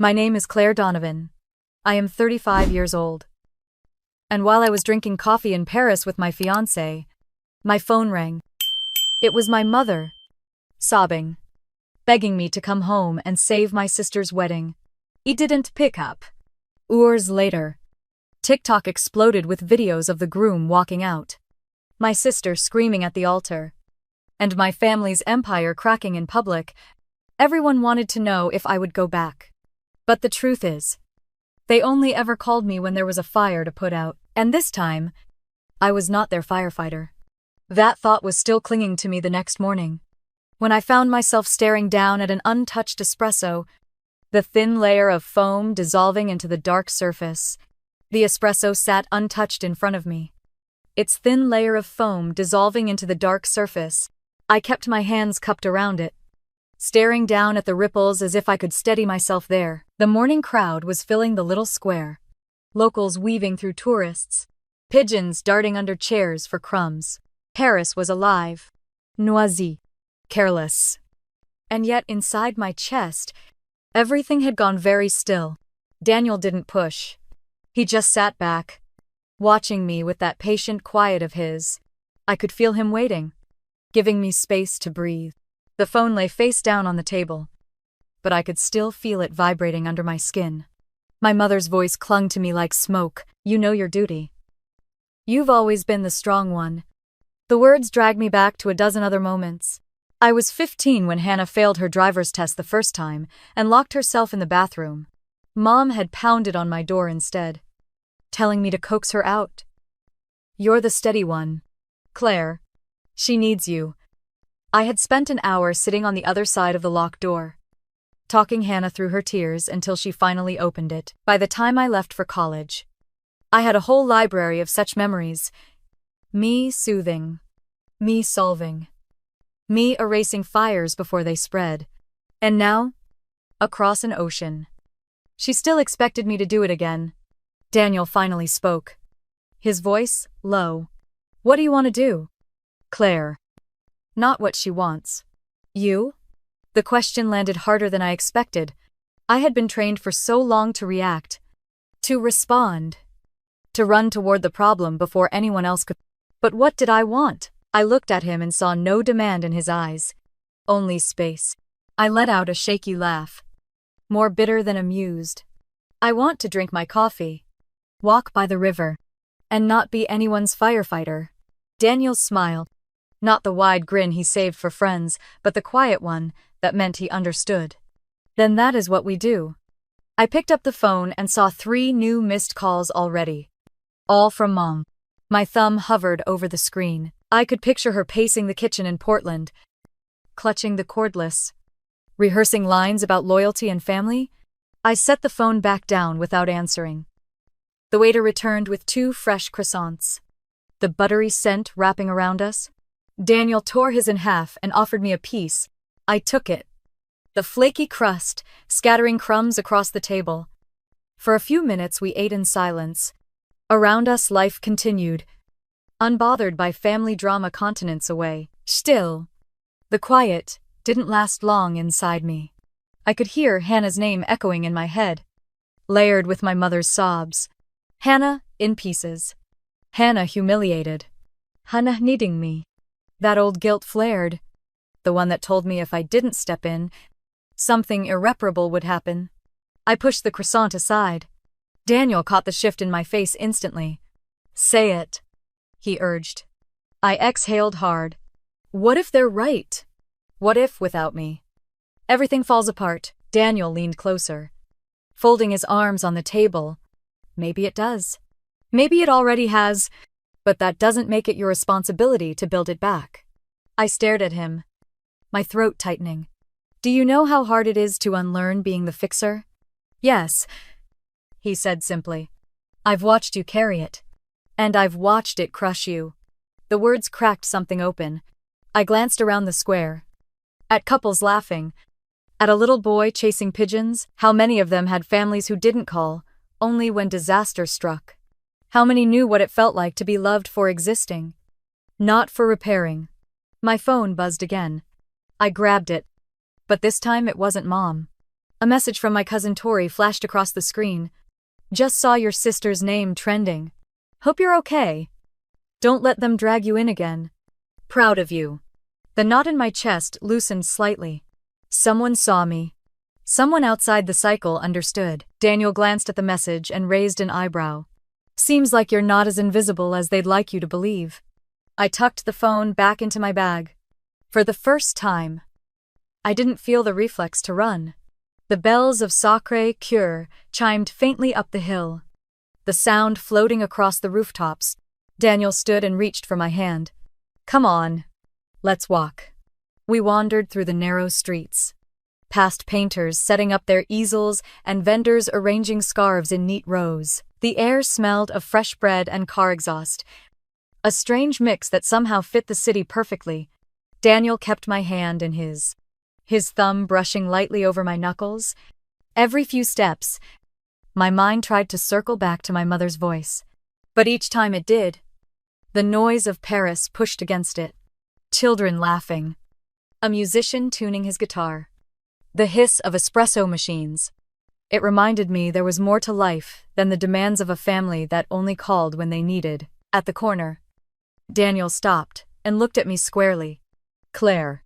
My name is Claire Donovan. I am 35 years old. And while I was drinking coffee in Paris with my fiancé, my phone rang. It was my mother, sobbing, begging me to come home and save my sister's wedding. He didn't pick up. Hours later, TikTok exploded with videos of the groom walking out, my sister screaming at the altar, and my family's empire cracking in public. Everyone wanted to know if I would go back. But the truth is, they only ever called me when there was a fire to put out, and this time, I was not their firefighter. That thought was still clinging to me the next morning, when I found myself staring down at an untouched espresso, the thin layer of foam dissolving into the dark surface. The espresso sat untouched in front of me, its thin layer of foam dissolving into the dark surface. I kept my hands cupped around it, staring down at the ripples as if I could steady myself there. The morning crowd was filling the little square, locals weaving through tourists, pigeons darting under chairs for crumbs. Paris was alive, noisy, careless. And yet inside my chest, everything had gone very still. Daniel didn't push. He just sat back, watching me with that patient quiet of his. I could feel him waiting, giving me space to breathe. The phone lay face down on the table, but I could still feel it vibrating under my skin. My mother's voice clung to me like smoke. You know your duty. You've always been the strong one. The words dragged me back to a dozen other moments. I was 15 when Hannah failed her driver's test the first time and locked herself in the bathroom. Mom had pounded on my door instead, telling me to coax her out. You're the steady one, Claire. She needs you. I had spent an hour sitting on the other side of the locked door, talking Hannah through her tears until she finally opened it. By the time I left for college, I had a whole library of such memories. Me soothing, me solving, me erasing fires before they spread. And now, across an ocean. She still expected me to do it again. Daniel finally spoke, his voice low. What do you want to do? Claire. Not what she wants. You? The question landed harder than I expected. I had been trained for so long to react, to respond, to run toward the problem before anyone else could. But what did I want? I looked at him and saw no demand in his eyes, only space. I let out a shaky laugh, more bitter than amused. I want to drink my coffee, walk by the river, and not be anyone's firefighter. Daniel smiled. Not the wide grin he saved for friends, but the quiet one that meant he understood. Then that is what we do. I picked up the phone and saw 3 new missed calls already. All from Mom. My thumb hovered over the screen. I could picture her pacing the kitchen in Portland, clutching the cordless, rehearsing lines about loyalty and family. I set the phone back down without answering. The waiter returned with 2 fresh croissants, the buttery scent wrapping around us. Daniel tore his in half and offered me a piece. I took it, the flaky crust scattering crumbs across the table. For a few minutes we ate in silence. Around us life continued, unbothered by family drama continents away. Still, the quiet didn't last long inside me. I could hear Hannah's name echoing in my head, layered with my mother's sobs. Hannah in pieces. Hannah humiliated. Hannah needing me. That old guilt flared, the one that told me if I didn't step in, something irreparable would happen. I pushed the croissant aside. Daniel caught the shift in my face instantly. Say it, he urged. I exhaled hard. What if they're right? What if, without me, everything falls apart? Daniel leaned closer, folding his arms on the table. Maybe it does. Maybe it already has. But that doesn't make it your responsibility to build it back. I stared at him, my throat tightening. Do you know how hard it is to unlearn being the fixer? Yes, he said simply. I've watched you carry it. And I've watched it crush you. The words cracked something open. I glanced around the square, at couples laughing, at a little boy chasing pigeons. How many of them had families who didn't call, only when disaster struck? How many knew what it felt like to be loved for existing, not for repairing? My phone buzzed again. I grabbed it, but this time it wasn't Mom. A message from my cousin Tori flashed across the screen. Just saw your sister's name trending. Hope you're okay. Don't let them drag you in again. Proud of you. The knot in my chest loosened slightly. Someone saw me. Someone outside the cycle understood. Daniel glanced at the message and raised an eyebrow. Seems like you're not as invisible as they'd like you to believe. I tucked the phone back into my bag. For the first time, I didn't feel the reflex to run. The bells of Sacré-Cœur chimed faintly up the hill, the sound floating across the rooftops. Daniel stood and reached for my hand. Come on, let's walk. We wandered through the narrow streets, past painters setting up their easels and vendors arranging scarves in neat rows. The air smelled of fresh bread and car exhaust, a strange mix that somehow fit the city perfectly. Daniel kept my hand in his thumb brushing lightly over my knuckles. Every few steps, my mind tried to circle back to my mother's voice. But each time it did, the noise of Paris pushed against it. Children laughing, a musician tuning his guitar, the hiss of espresso machines. It reminded me there was more to life than the demands of a family that only called when they needed. At the corner, Daniel stopped and looked at me squarely. Claire,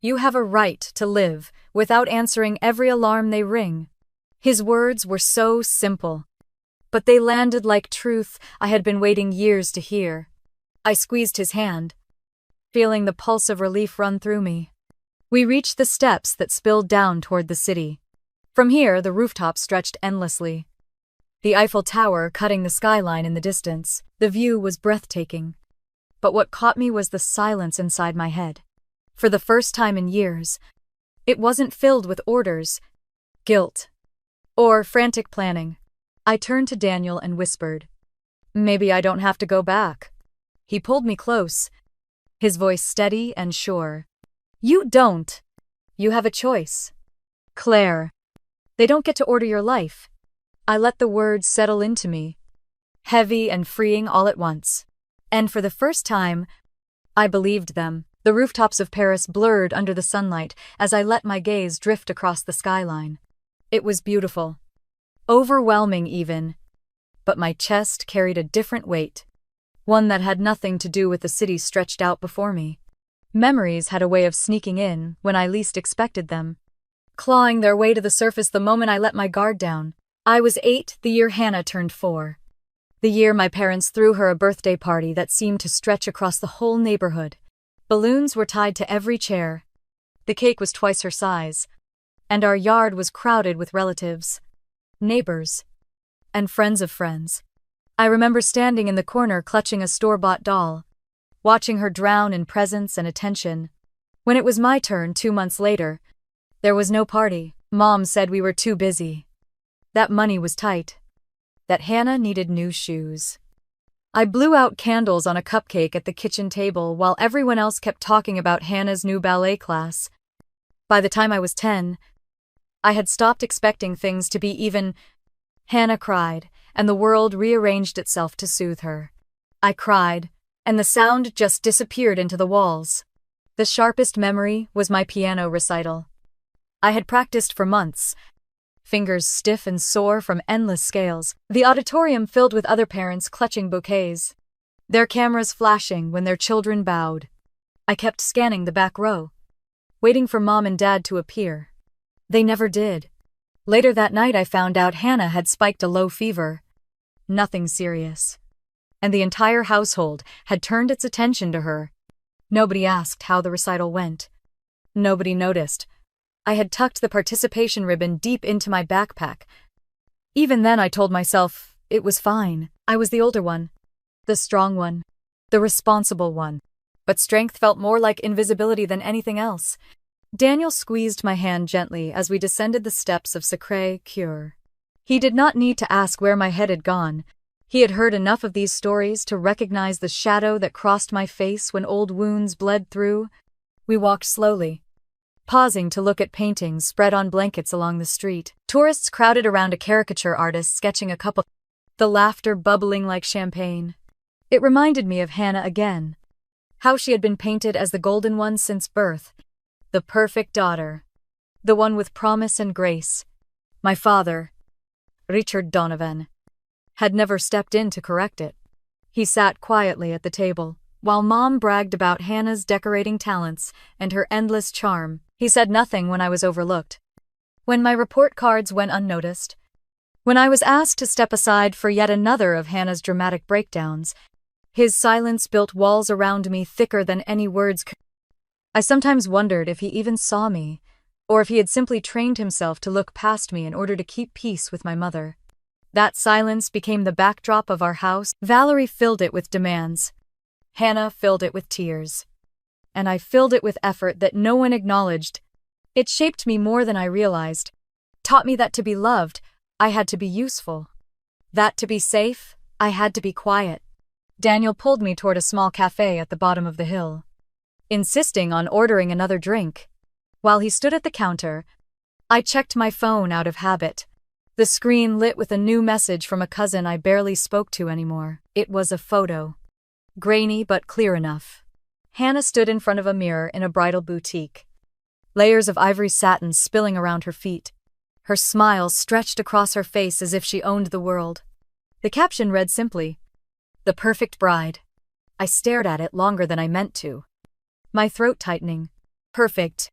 you have a right to live without answering every alarm they ring. His words were so simple, but they landed like truth I had been waiting years to hear. I squeezed his hand, feeling the pulse of relief run through me. We reached the steps that spilled down toward the city. From here, the rooftops stretched endlessly, the Eiffel Tower cutting the skyline in the distance. The view was breathtaking. But what caught me was the silence inside my head. For the first time in years, it wasn't filled with orders, guilt, or frantic planning. I turned to Daniel and whispered, "Maybe I don't have to go back." He pulled me close, his voice steady and sure. "You don't. You have a choice. Claire, they don't get to order your life." I let the words settle into me, heavy and freeing all at once. And for the first time, I believed them. The rooftops of Paris blurred under the sunlight as I let my gaze drift across the skyline. It was beautiful, overwhelming even, but my chest carried a different weight, one that had nothing to do with the city stretched out before me. Memories had a way of sneaking in when I least expected them, clawing their way to the surface the moment I let my guard down. I was 8 the year Hannah turned 4. The year my parents threw her a birthday party that seemed to stretch across the whole neighborhood. Balloons were tied to every chair. The cake was twice her size, and our yard was crowded with relatives, neighbors, and friends of friends. I remember standing in the corner clutching a store-bought doll, watching her drown in presents and attention. When it was my turn 2 months later, there was no party. Mom said we were too busy, that money was tight, that Hannah needed new shoes. I blew out candles on a cupcake at the kitchen table while everyone else kept talking about Hannah's new ballet class. By the time I was 10, I had stopped expecting things to be even. Hannah cried, and the world rearranged itself to soothe her. I cried, and the sound just disappeared into the walls. The sharpest memory was my piano recital. I had practiced for months, fingers stiff and sore from endless scales, the auditorium filled with other parents clutching bouquets, their cameras flashing when their children bowed. I kept scanning the back row, waiting for Mom and Dad to appear. They never did. Later that night I found out Hannah had spiked a low fever. Nothing serious. And the entire household had turned its attention to her. Nobody asked how the recital went. Nobody noticed. I had tucked the participation ribbon deep into my backpack. Even then I told myself it was fine. I was the older one, the strong one, the responsible one. But strength felt more like invisibility than anything else. Daniel squeezed my hand gently as we descended the steps of Sacré-Cœur. He did not need to ask where my head had gone. He had heard enough of these stories to recognize the shadow that crossed my face when old wounds bled through. We walked slowly, pausing to look at paintings spread on blankets along the street. Tourists crowded around a caricature artist sketching a couple, the laughter bubbling like champagne. It reminded me of Hannah again, how she had been painted as the golden one since birth, the perfect daughter, the one with promise and grace. My father, Richard Donovan, had never stepped in to correct it. He sat quietly at the table, while Mom bragged about Hannah's decorating talents and her endless charm. He said nothing when I was overlooked, when my report cards went unnoticed, when I was asked to step aside for yet another of Hannah's dramatic breakdowns. His silence built walls around me thicker than any words could. I sometimes wondered if he even saw me, or if he had simply trained himself to look past me in order to keep peace with my mother. That silence became the backdrop of our house. Valerie filled it with demands. Hannah filled it with tears. And I filled it with effort that no one acknowledged. It shaped me more than I realized, taught me that to be loved, I had to be useful. That to be safe, I had to be quiet. Daniel pulled me toward a small cafe at the bottom of the hill, insisting on ordering another drink. While he stood at the counter, I checked my phone out of habit. The screen lit with a new message from a cousin I barely spoke to anymore. It was a photo. Grainy but clear enough. Hannah stood in front of a mirror in a bridal boutique, layers of ivory satin spilling around her feet. Her smile stretched across her face as if she owned the world. The caption read simply, "The perfect bride." I stared at it longer than I meant to, my throat tightening. Perfect.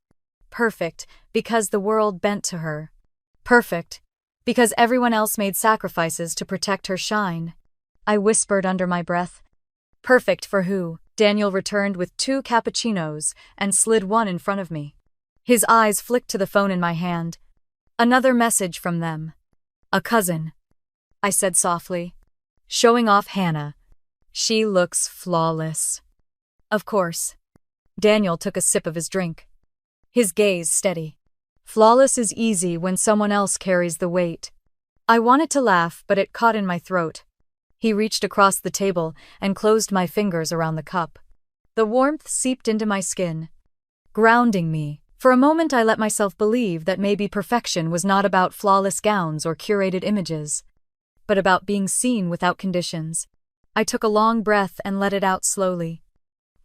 Perfect, because the world bent to her. Perfect, because everyone else made sacrifices to protect her shine. I whispered under my breath, "Perfect for who?" Daniel returned with 2 cappuccinos and slid one in front of me. His eyes flicked to the phone in my hand. Another message from them. "A cousin," I said softly, showing off Hannah. "She looks flawless." Of course. Daniel took a sip of his drink, his gaze steady. Flawless is easy when someone else carries the weight. I wanted to laugh, but it caught in my throat. He reached across the table and closed my fingers around the cup. The warmth seeped into my skin, grounding me. For a moment I let myself believe that maybe perfection was not about flawless gowns or curated images, but about being seen without conditions. I took a long breath and let it out slowly,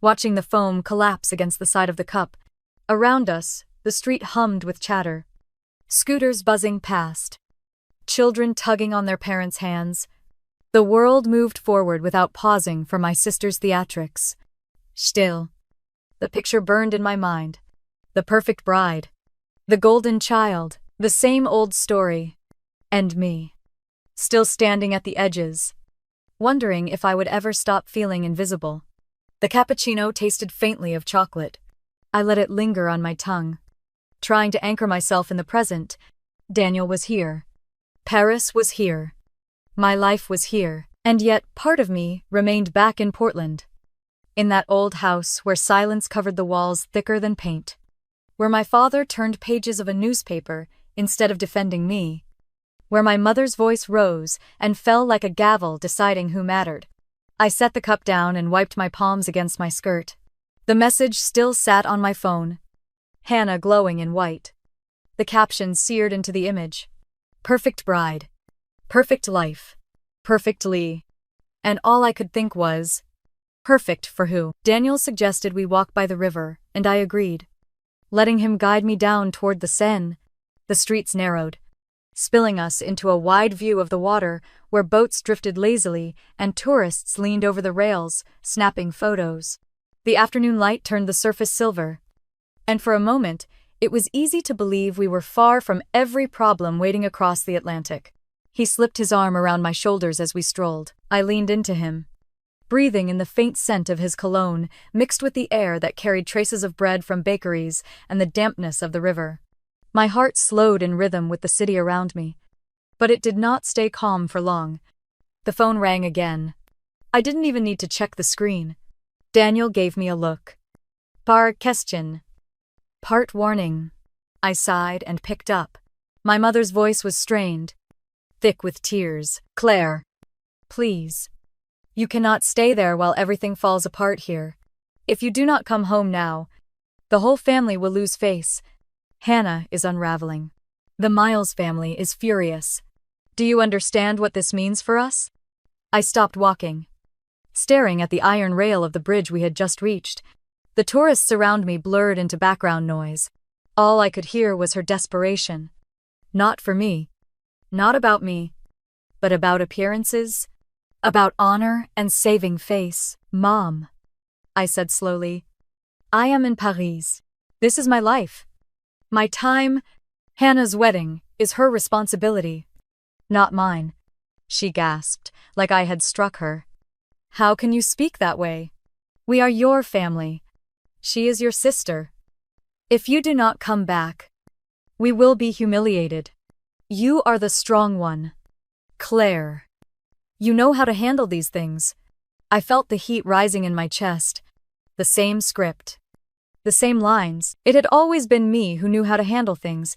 watching the foam collapse against the side of the cup. Around us, the street hummed with chatter. Scooters buzzing past, children tugging on their parents' hands. The world moved forward without pausing for my sister's theatrics. Still, the picture burned in my mind. The perfect bride, the golden child, the same old story. And me, still standing at the edges, wondering if I would ever stop feeling invisible. The cappuccino tasted faintly of chocolate. I let it linger on my tongue, trying to anchor myself in the present. Daniel was here. Paris was here. My life was here. And yet part of me remained back in Portland, in that old house where silence covered the walls thicker than paint, where my father turned pages of a newspaper instead of defending me, where my mother's voice rose and fell like a gavel deciding who mattered. I set the cup down and wiped my palms against my skirt. The message still sat on my phone. Hannah glowing in white. The caption seared into the image. Perfect bride. Perfect life. Perfectly. And all I could think was, perfect for who? Daniel suggested we walk by the river, and I agreed, letting him guide me down toward the Seine. The streets narrowed, spilling us into a wide view of the water where boats drifted lazily and tourists leaned over the rails, snapping photos. The afternoon light turned the surface silver, and for a moment, it was easy to believe we were far from every problem waiting across the Atlantic. He slipped his arm around my shoulders as we strolled. I leaned into him, breathing in the faint scent of his cologne mixed with the air that carried traces of bread from bakeries and the dampness of the river. My heart slowed in rhythm with the city around me, but it did not stay calm for long. The phone rang again. I didn't even need to check the screen. Daniel gave me a look. Par question. Part warning. I sighed and picked up. My mother's voice was strained, thick with tears. Claire, please. You cannot stay there while everything falls apart here. If you do not come home now, the whole family will lose face. Hannah is unraveling. The Miles family is furious. Do you understand what this means for us? I stopped walking, staring at the iron rail of the bridge we had just reached. The tourists around me blurred into background noise. All I could hear was her desperation. Not for me. Not about me, but about appearances, about honor and saving face. Mom, I said slowly, I am in Paris. This is my life. My time, Hannah's wedding, is her responsibility, not mine. She gasped, like I had struck her. How can you speak that way? We are your family. She is your sister. If you do not come back, we will be humiliated. You are the strong one. Claire. You know how to handle these things. I felt the heat rising in my chest. The same script. The same lines. It had always been me who knew how to handle things,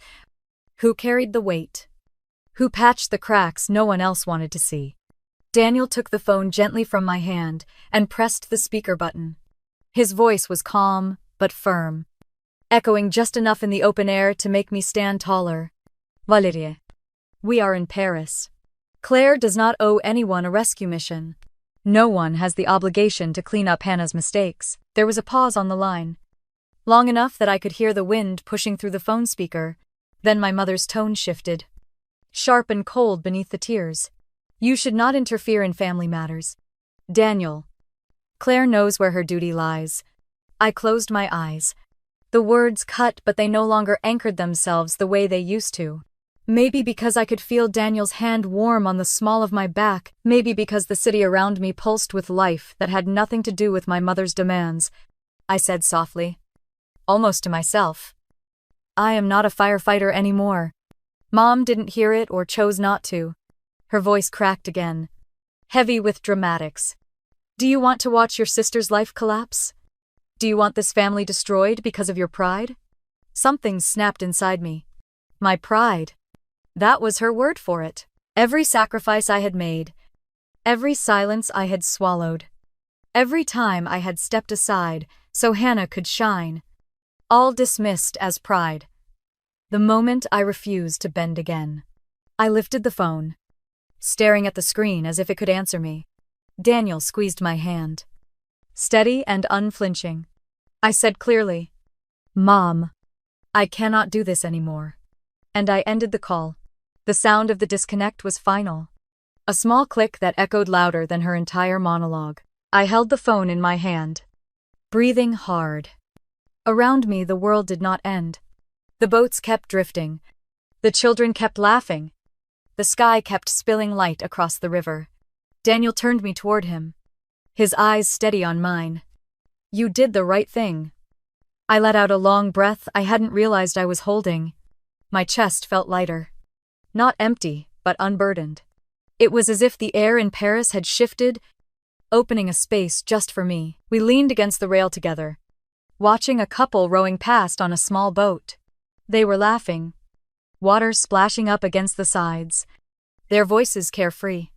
who carried the weight, who patched the cracks no one else wanted to see. Daniel took the phone gently from my hand and pressed the speaker button. His voice was calm but firm, echoing just enough in the open air to make me stand taller. Valérie, we are in Paris. Claire does not owe anyone a rescue mission. No one has the obligation to clean up Hannah's mistakes. There was a pause on the line, long enough that I could hear the wind pushing through the phone speaker. Then my mother's tone shifted, sharp and cold beneath the tears. You should not interfere in family matters. Daniel. Claire knows where her duty lies. I closed my eyes. The words cut, but they no longer anchored themselves the way they used to. Maybe because I could feel Daniel's hand warm on the small of my back, maybe because the city around me pulsed with life that had nothing to do with my mother's demands. I said softly, almost to myself, I am not a firefighter anymore. Mom didn't hear it or chose not to. Her voice cracked again, heavy with dramatics. Do you want to watch your sister's life collapse? Do you want this family destroyed because of your pride? Something snapped inside me. My pride. That was her word for it. Every sacrifice I had made, every silence I had swallowed, every time I had stepped aside so Hannah could shine, all dismissed as pride. The moment I refused to bend again, I lifted the phone, staring at the screen as if it could answer me. Daniel squeezed my hand. Steady and unflinching, I said clearly, Mom, I cannot do this anymore. And I ended the call. The sound of the disconnect was final. A small click that echoed louder than her entire monologue. I held the phone in my hand, breathing hard. Around me, the world did not end. The boats kept drifting. The children kept laughing. The sky kept spilling light across the river. Daniel turned me toward him, his eyes steady on mine. You did the right thing. I let out a long breath I hadn't realized I was holding. My chest felt lighter. Not empty, but unburdened. It was as if the air in Paris had shifted, opening a space just for me. We leaned against the rail together, watching a couple rowing past on a small boat. They were laughing, water splashing up against the sides, their voices carefree.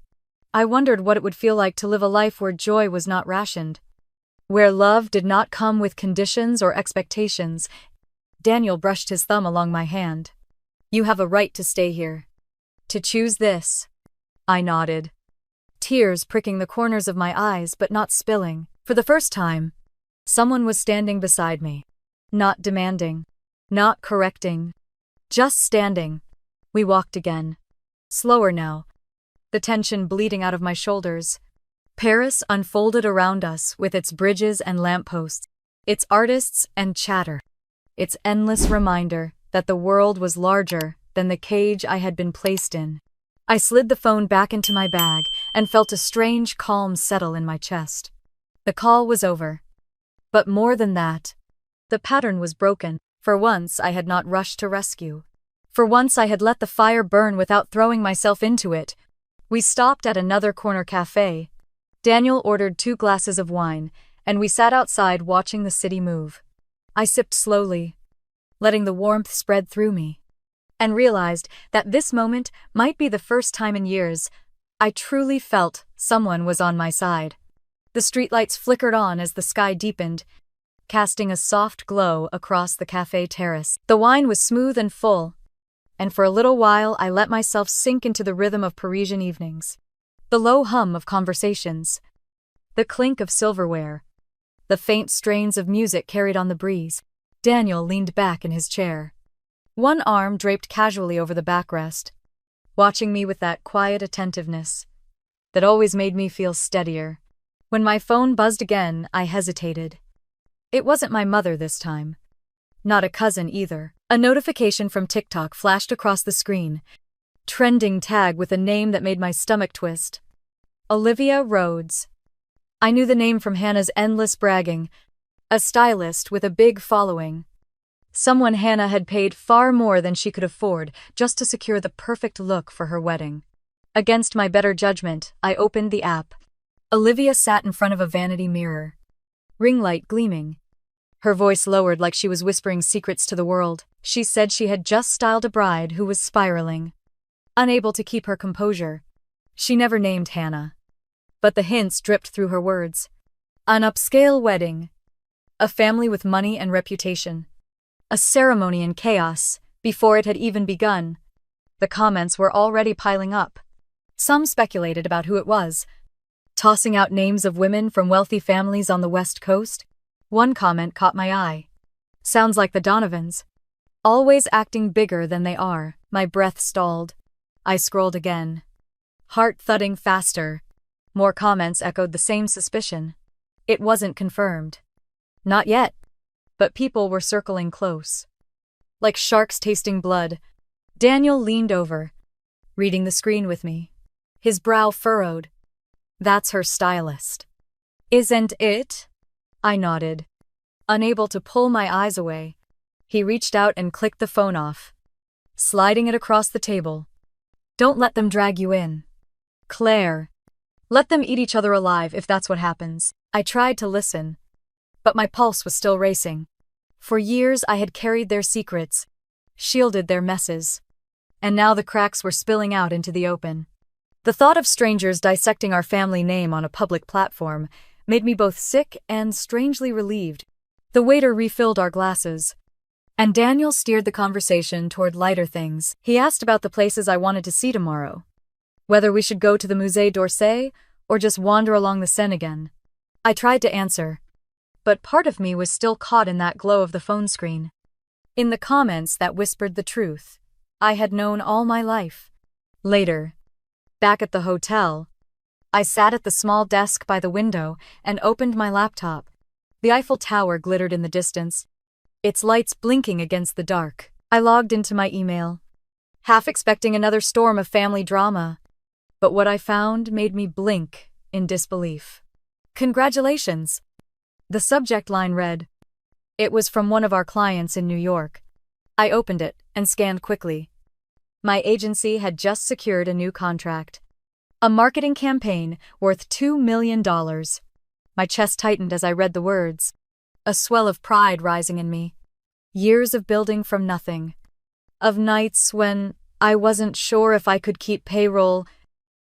I wondered what it would feel like to live a life where joy was not rationed, where love did not come with conditions or expectations. Daniel brushed his thumb along my hand. You have a right to stay here. To choose this. I nodded, tears pricking the corners of my eyes but not spilling. For the first time, someone was standing beside me. Not demanding, not correcting, just standing. We walked again. Slower now, the tension bleeding out of my shoulders. Paris unfolded around us with its bridges and lampposts, its artists and chatter, its endless reminder that the world was larger than the cage I had been placed in. I slid the phone back into my bag and felt a strange calm settle in my chest. The call was over. But more than that, the pattern was broken. For once, I had not rushed to rescue. For once, I had let the fire burn without throwing myself into it. We stopped at another corner cafe. Daniel ordered 2 glasses of wine, and we sat outside watching the city move. I sipped slowly, letting the warmth spread through me, and realized that this moment might be the first time in years I truly felt someone was on my side. The streetlights flickered on as the sky deepened, casting a soft glow across the cafe terrace. The wine was smooth and full, and for a little while I let myself sink into the rhythm of Parisian evenings. The low hum of conversations, the clink of silverware, the faint strains of music carried on the breeze. Daniel leaned back in his chair, one arm draped casually over the backrest, watching me with that quiet attentiveness that always made me feel steadier. When my phone buzzed again, I hesitated. It wasn't my mother this time. Not a cousin either. A notification from TikTok flashed across the screen. Trending tag with a name that made my stomach twist. Olivia Rhodes. I knew the name from Hannah's endless bragging. A stylist with a big following. Someone Hannah had paid far more than she could afford just to secure the perfect look for her wedding. Against my better judgment, I opened the app. Olivia sat in front of a vanity mirror. Ring light gleaming. Her voice lowered like she was whispering secrets to the world. She said she had just styled a bride who was spiraling. Unable to keep her composure. She never named Hannah. But the hints dripped through her words. An upscale wedding. A family with money and reputation. A ceremony in chaos, before it had even begun. The comments were already piling up. Some speculated about who it was, tossing out names of women from wealthy families on the West Coast. One comment caught my eye. Sounds like the Donovans. Always acting bigger than they are. My breath stalled. I scrolled again. Heart thudding faster. More comments echoed the same suspicion. It wasn't confirmed. Not yet. But people were circling close. Like sharks tasting blood. Daniel leaned over, reading the screen with me. His brow furrowed. That's her stylist. Isn't it? I nodded, unable to pull my eyes away. He reached out and clicked the phone off, sliding it across the table. Don't let them drag you in, Claire. Let them eat each other alive if that's what happens. I tried to listen, but my pulse was still racing. For years I had carried their secrets, shielded their messes, and now the cracks were spilling out into the open. The thought of strangers dissecting our family name on a public platform made me both sick and strangely relieved. The waiter refilled our glasses, and Daniel steered the conversation toward lighter things. He asked about the places I wanted to see tomorrow, whether we should go to the Musée d'Orsay or just wander along the Seine again. I tried to answer, but part of me was still caught in that glow of the phone screen. In the comments that whispered the truth I had known all my life. Later, back at the hotel, I sat at the small desk by the window and opened my laptop. The Eiffel Tower glittered in the distance, its lights blinking against the dark. I logged into my email, half expecting another storm of family drama, but what I found made me blink in disbelief. Congratulations. The subject line read. It was from one of our clients in New York. I opened it and scanned quickly. My agency had just secured a new contract. A marketing campaign worth $2 million. My chest tightened as I read the words, a swell of pride rising in me. Years of building from nothing. Of nights when I wasn't sure if I could keep payroll.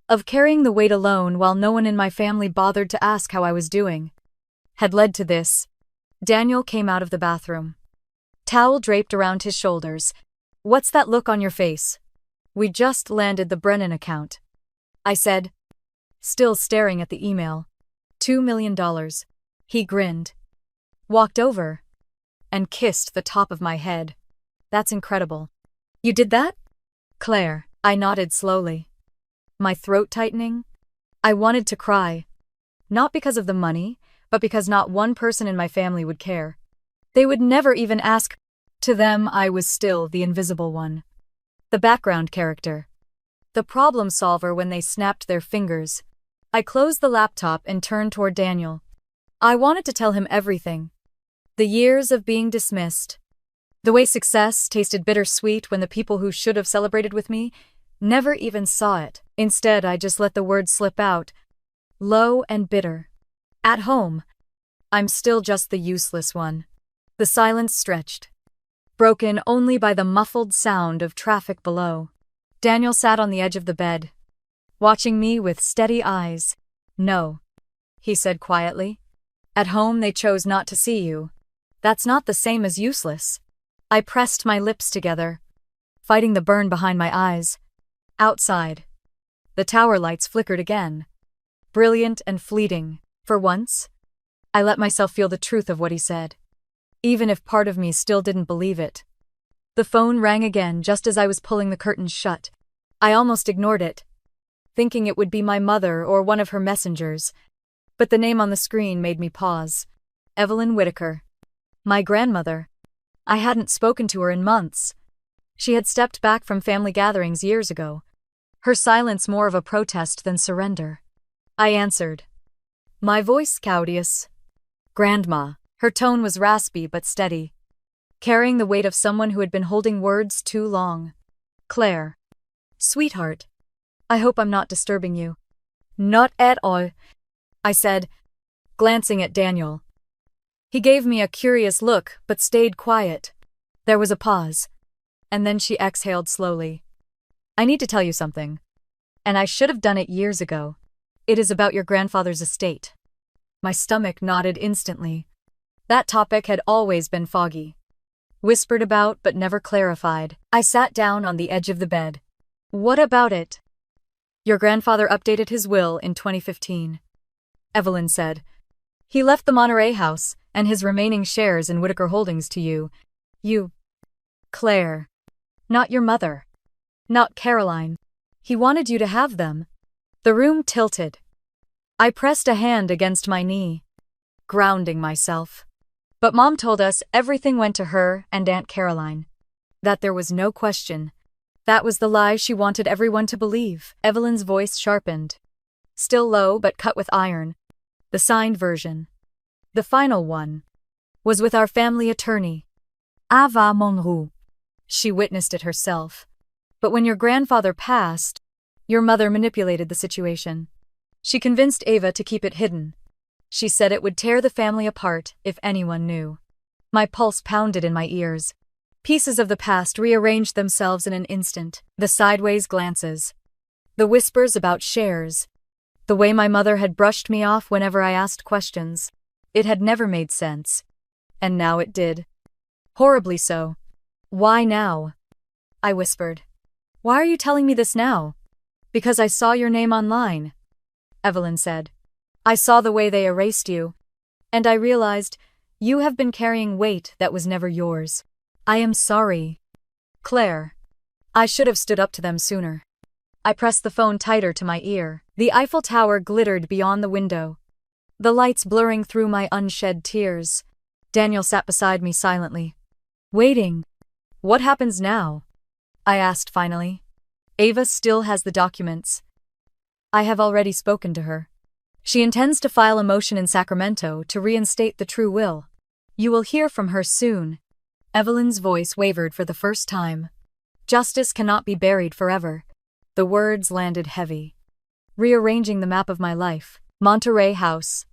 Of carrying the weight alone while no one in my family bothered to ask how I was doing. Had led to this. Daniel came out of the bathroom. Towel draped around his shoulders. What's that look on your face? We just landed the Brennan account, I said, still staring at the email. $2 million. He grinned, walked over, and kissed the top of my head. That's incredible. You did that? Claire. I nodded slowly, my throat tightening. I wanted to cry. Not because of the money, but because not one person in my family would care. They would never even ask. To them, I was still the invisible one. The background character. The problem solver when they snapped their fingers. I closed the laptop and turned toward Daniel. I wanted to tell him everything. The years of being dismissed. The way success tasted bittersweet when the people who should have celebrated with me never even saw it. Instead, I just let the words slip out, low and bitter. At home, I'm still just the useless one. The silence stretched, broken only by the muffled sound of traffic below. Daniel sat on the edge of the bed, watching me with steady eyes. No, he said quietly. At home they chose not to see you. That's not the same as useless. I pressed my lips together, fighting the burn behind my eyes. Outside, the tower lights flickered again, brilliant and fleeting. For once, I let myself feel the truth of what he said, even if part of me still didn't believe it. The phone rang again just as I was pulling the curtains shut. I almost ignored it, thinking it would be my mother or one of her messengers. But the name on the screen made me pause. Evelyn Whitaker. My grandmother. I hadn't spoken to her in months. She had stepped back from family gatherings years ago, her silence more of a protest than surrender. I answered. My voice courteous. Grandma. Her tone was raspy but steady, carrying the weight of someone who had been holding words too long. Claire. Sweetheart. I hope I'm not disturbing you. Not at all, I said, glancing at Daniel. He gave me a curious look but stayed quiet. There was a pause, and then she exhaled slowly. I need to tell you something. And I should have done it years ago. It is about your grandfather's estate. My stomach nodded instantly. That topic had always been foggy. Whispered about but never clarified. I sat down on the edge of the bed. What about it? Your grandfather updated his will in 2015. Evelyn said. He left the Monterey house and his remaining shares in Whitaker Holdings to you. You. Claire. Not your mother. Not Caroline. He wanted you to have them. The room tilted. I pressed a hand against my knee, grounding myself. But Mom told us everything went to her and Aunt Caroline. That there was no question. That was the lie she wanted everyone to believe. Evelyn's voice sharpened. Still low but cut with iron. The signed version, the final one, was with our family attorney, Ava Monroe. She witnessed it herself. But when your grandfather passed, your mother manipulated the situation. She convinced Ava to keep it hidden. She said it would tear the family apart if anyone knew. My pulse pounded in my ears. Pieces of the past rearranged themselves in an instant. The sideways glances, the whispers about shares, the way my mother had brushed me off whenever I asked questions. It had never made sense. And now it did. Horribly so. Why now? I whispered. Why are you telling me this now? Because I saw your name online, Evelyn said. I saw the way they erased you, and I realized you have been carrying weight that was never yours. I am sorry, Claire. I should have stood up to them sooner. I pressed the phone tighter to my ear. The Eiffel Tower glittered beyond the window, the lights blurring through my unshed tears. Daniel sat beside me silently, waiting. What happens now? I asked finally. Ava still has the documents. I have already spoken to her. She intends to file a motion in Sacramento to reinstate the true will. You will hear from her soon. Evelyn's voice wavered for the first time. Justice cannot be buried forever. The words landed heavy. Rearranging the map of my life. Monterey House.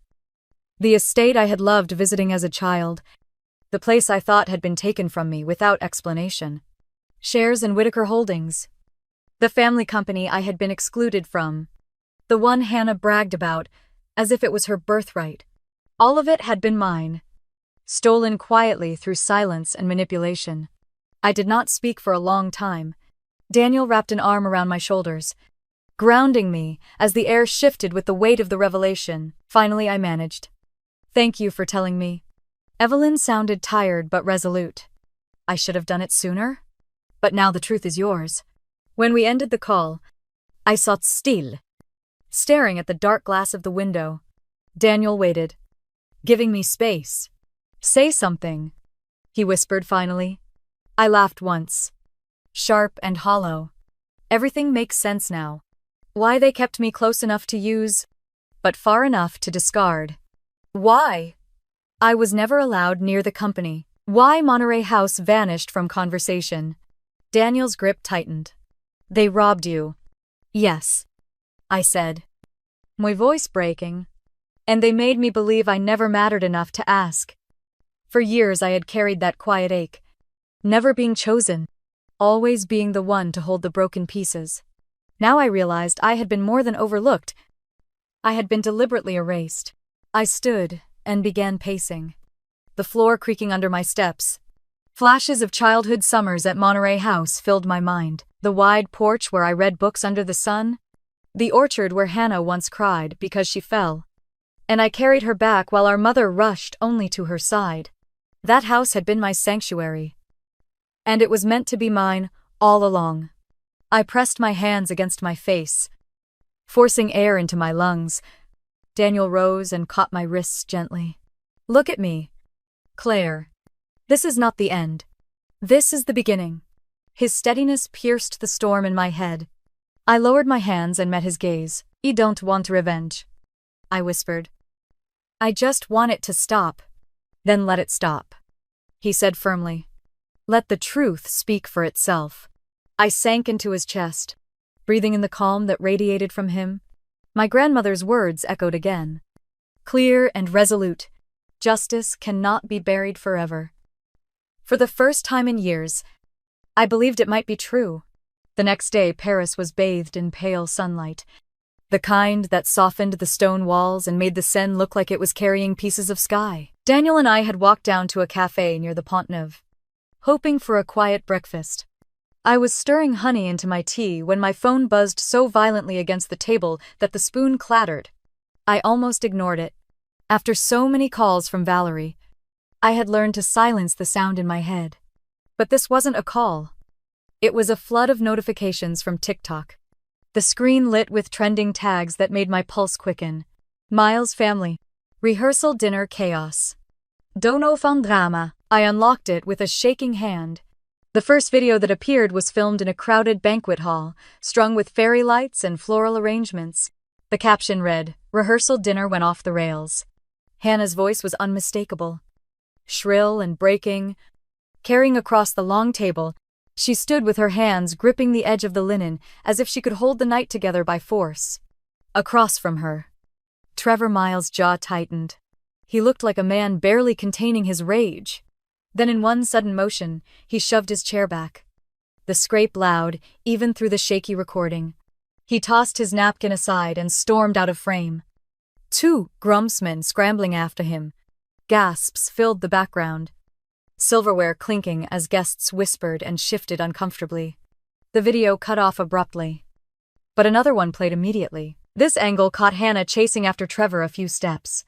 The estate I had loved visiting as a child. The place I thought had been taken from me without explanation. Shares in Whitaker Holdings. The family company I had been excluded from. The one Hannah bragged about, as if it was her birthright. All of it had been mine. Stolen quietly through silence and manipulation. I did not speak for a long time. Daniel wrapped an arm around my shoulders, grounding me as the air shifted with the weight of the revelation. Finally I managed. Thank you for telling me. Evelyn sounded tired but resolute. I should have done it sooner. But now the truth is yours. When we ended the call, I sat still, staring at the dark glass of the window. Daniel waited, giving me space. Say something, he whispered finally. I laughed once. Sharp and hollow. Everything makes sense now. Why they kept me close enough to use, but far enough to discard. Why I was never allowed near the company. Why Monterey House vanished from conversation. Daniel's grip tightened. They robbed you. Yes, I said, my voice breaking. And they made me believe I never mattered enough to ask. For years I had carried that quiet ache. Never being chosen. Always being the one to hold the broken pieces. Now I realized I had been more than overlooked. I had been deliberately erased. I stood and began pacing, the floor creaking under my steps. Flashes of childhood summers at Monterey House filled my mind. The wide porch where I read books under the sun. The orchard where Hannah once cried because she fell. And I carried her back while our mother rushed only to her side. That house had been my sanctuary. And it was meant to be mine all along. I pressed my hands against my face, forcing air into my lungs. Daniel rose and caught my wrists gently. Look at me, Claire. This is not the end. This is the beginning. His steadiness pierced the storm in my head. I lowered my hands and met his gaze. I don't want revenge, I whispered. I just want it to stop. Then let it stop, he said firmly. Let the truth speak for itself. I sank into his chest, breathing in the calm that radiated from him. My grandmother's words echoed again. Clear and resolute. Justice cannot be buried forever. For the first time in years, I believed it might be true. The next day, Paris was bathed in pale sunlight, the kind that softened the stone walls and made the Seine look like it was carrying pieces of sky. Daniel and I had walked down to a café near the Pont Neuf, hoping for a quiet breakfast. I was stirring honey into my tea when my phone buzzed so violently against the table that the spoon clattered. I almost ignored it. After so many calls from Valerie, I had learned to silence the sound in my head. But this wasn't a call. It was a flood of notifications from TikTok. The screen lit with trending tags that made my pulse quicken. Miles' family. Rehearsal dinner chaos. Dono fan drama. I unlocked it with a shaking hand. The first video that appeared was filmed in a crowded banquet hall, strung with fairy lights and floral arrangements. The caption read, "Rehearsal dinner went off the rails." Hannah's voice was unmistakable. Shrill and breaking. Carrying across the long table, she stood with her hands gripping the edge of the linen as if she could hold the night together by force. Across from her, Trevor Miles' jaw tightened. He looked like a man barely containing his rage. Then in one sudden motion, he shoved his chair back. The scrape loud, even through the shaky recording. He tossed his napkin aside and stormed out of frame. Two groomsmen scrambling after him. Gasps filled the background. Silverware clinking as guests whispered and shifted uncomfortably. The video cut off abruptly. But another one played immediately. This angle caught Hannah chasing after Trevor a few steps,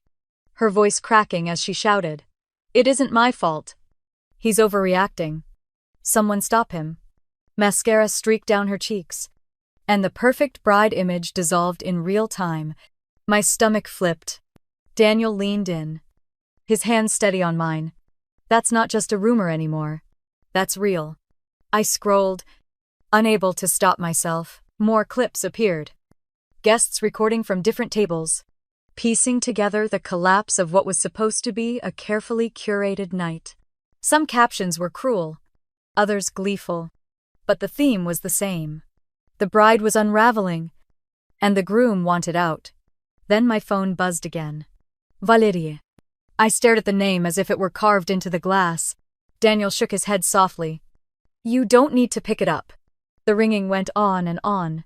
her voice cracking as she shouted, "It isn't my fault. He's overreacting. Someone stop him." Mascara streaked down her cheeks, and the perfect bride image dissolved in real time. My stomach flipped. Daniel leaned in, his hand steady on mine. That's not just a rumor anymore. That's real. I scrolled, unable to stop myself. More clips appeared. Guests recording from different tables, piecing together the collapse of what was supposed to be a carefully curated night. Some captions were cruel, others gleeful, but the theme was the same. The bride was unraveling, and the groom wanted out. Then my phone buzzed again. Valérie. I stared at the name as if it were carved into the glass. Daniel shook his head softly. You don't need to pick it up. The ringing went on and on.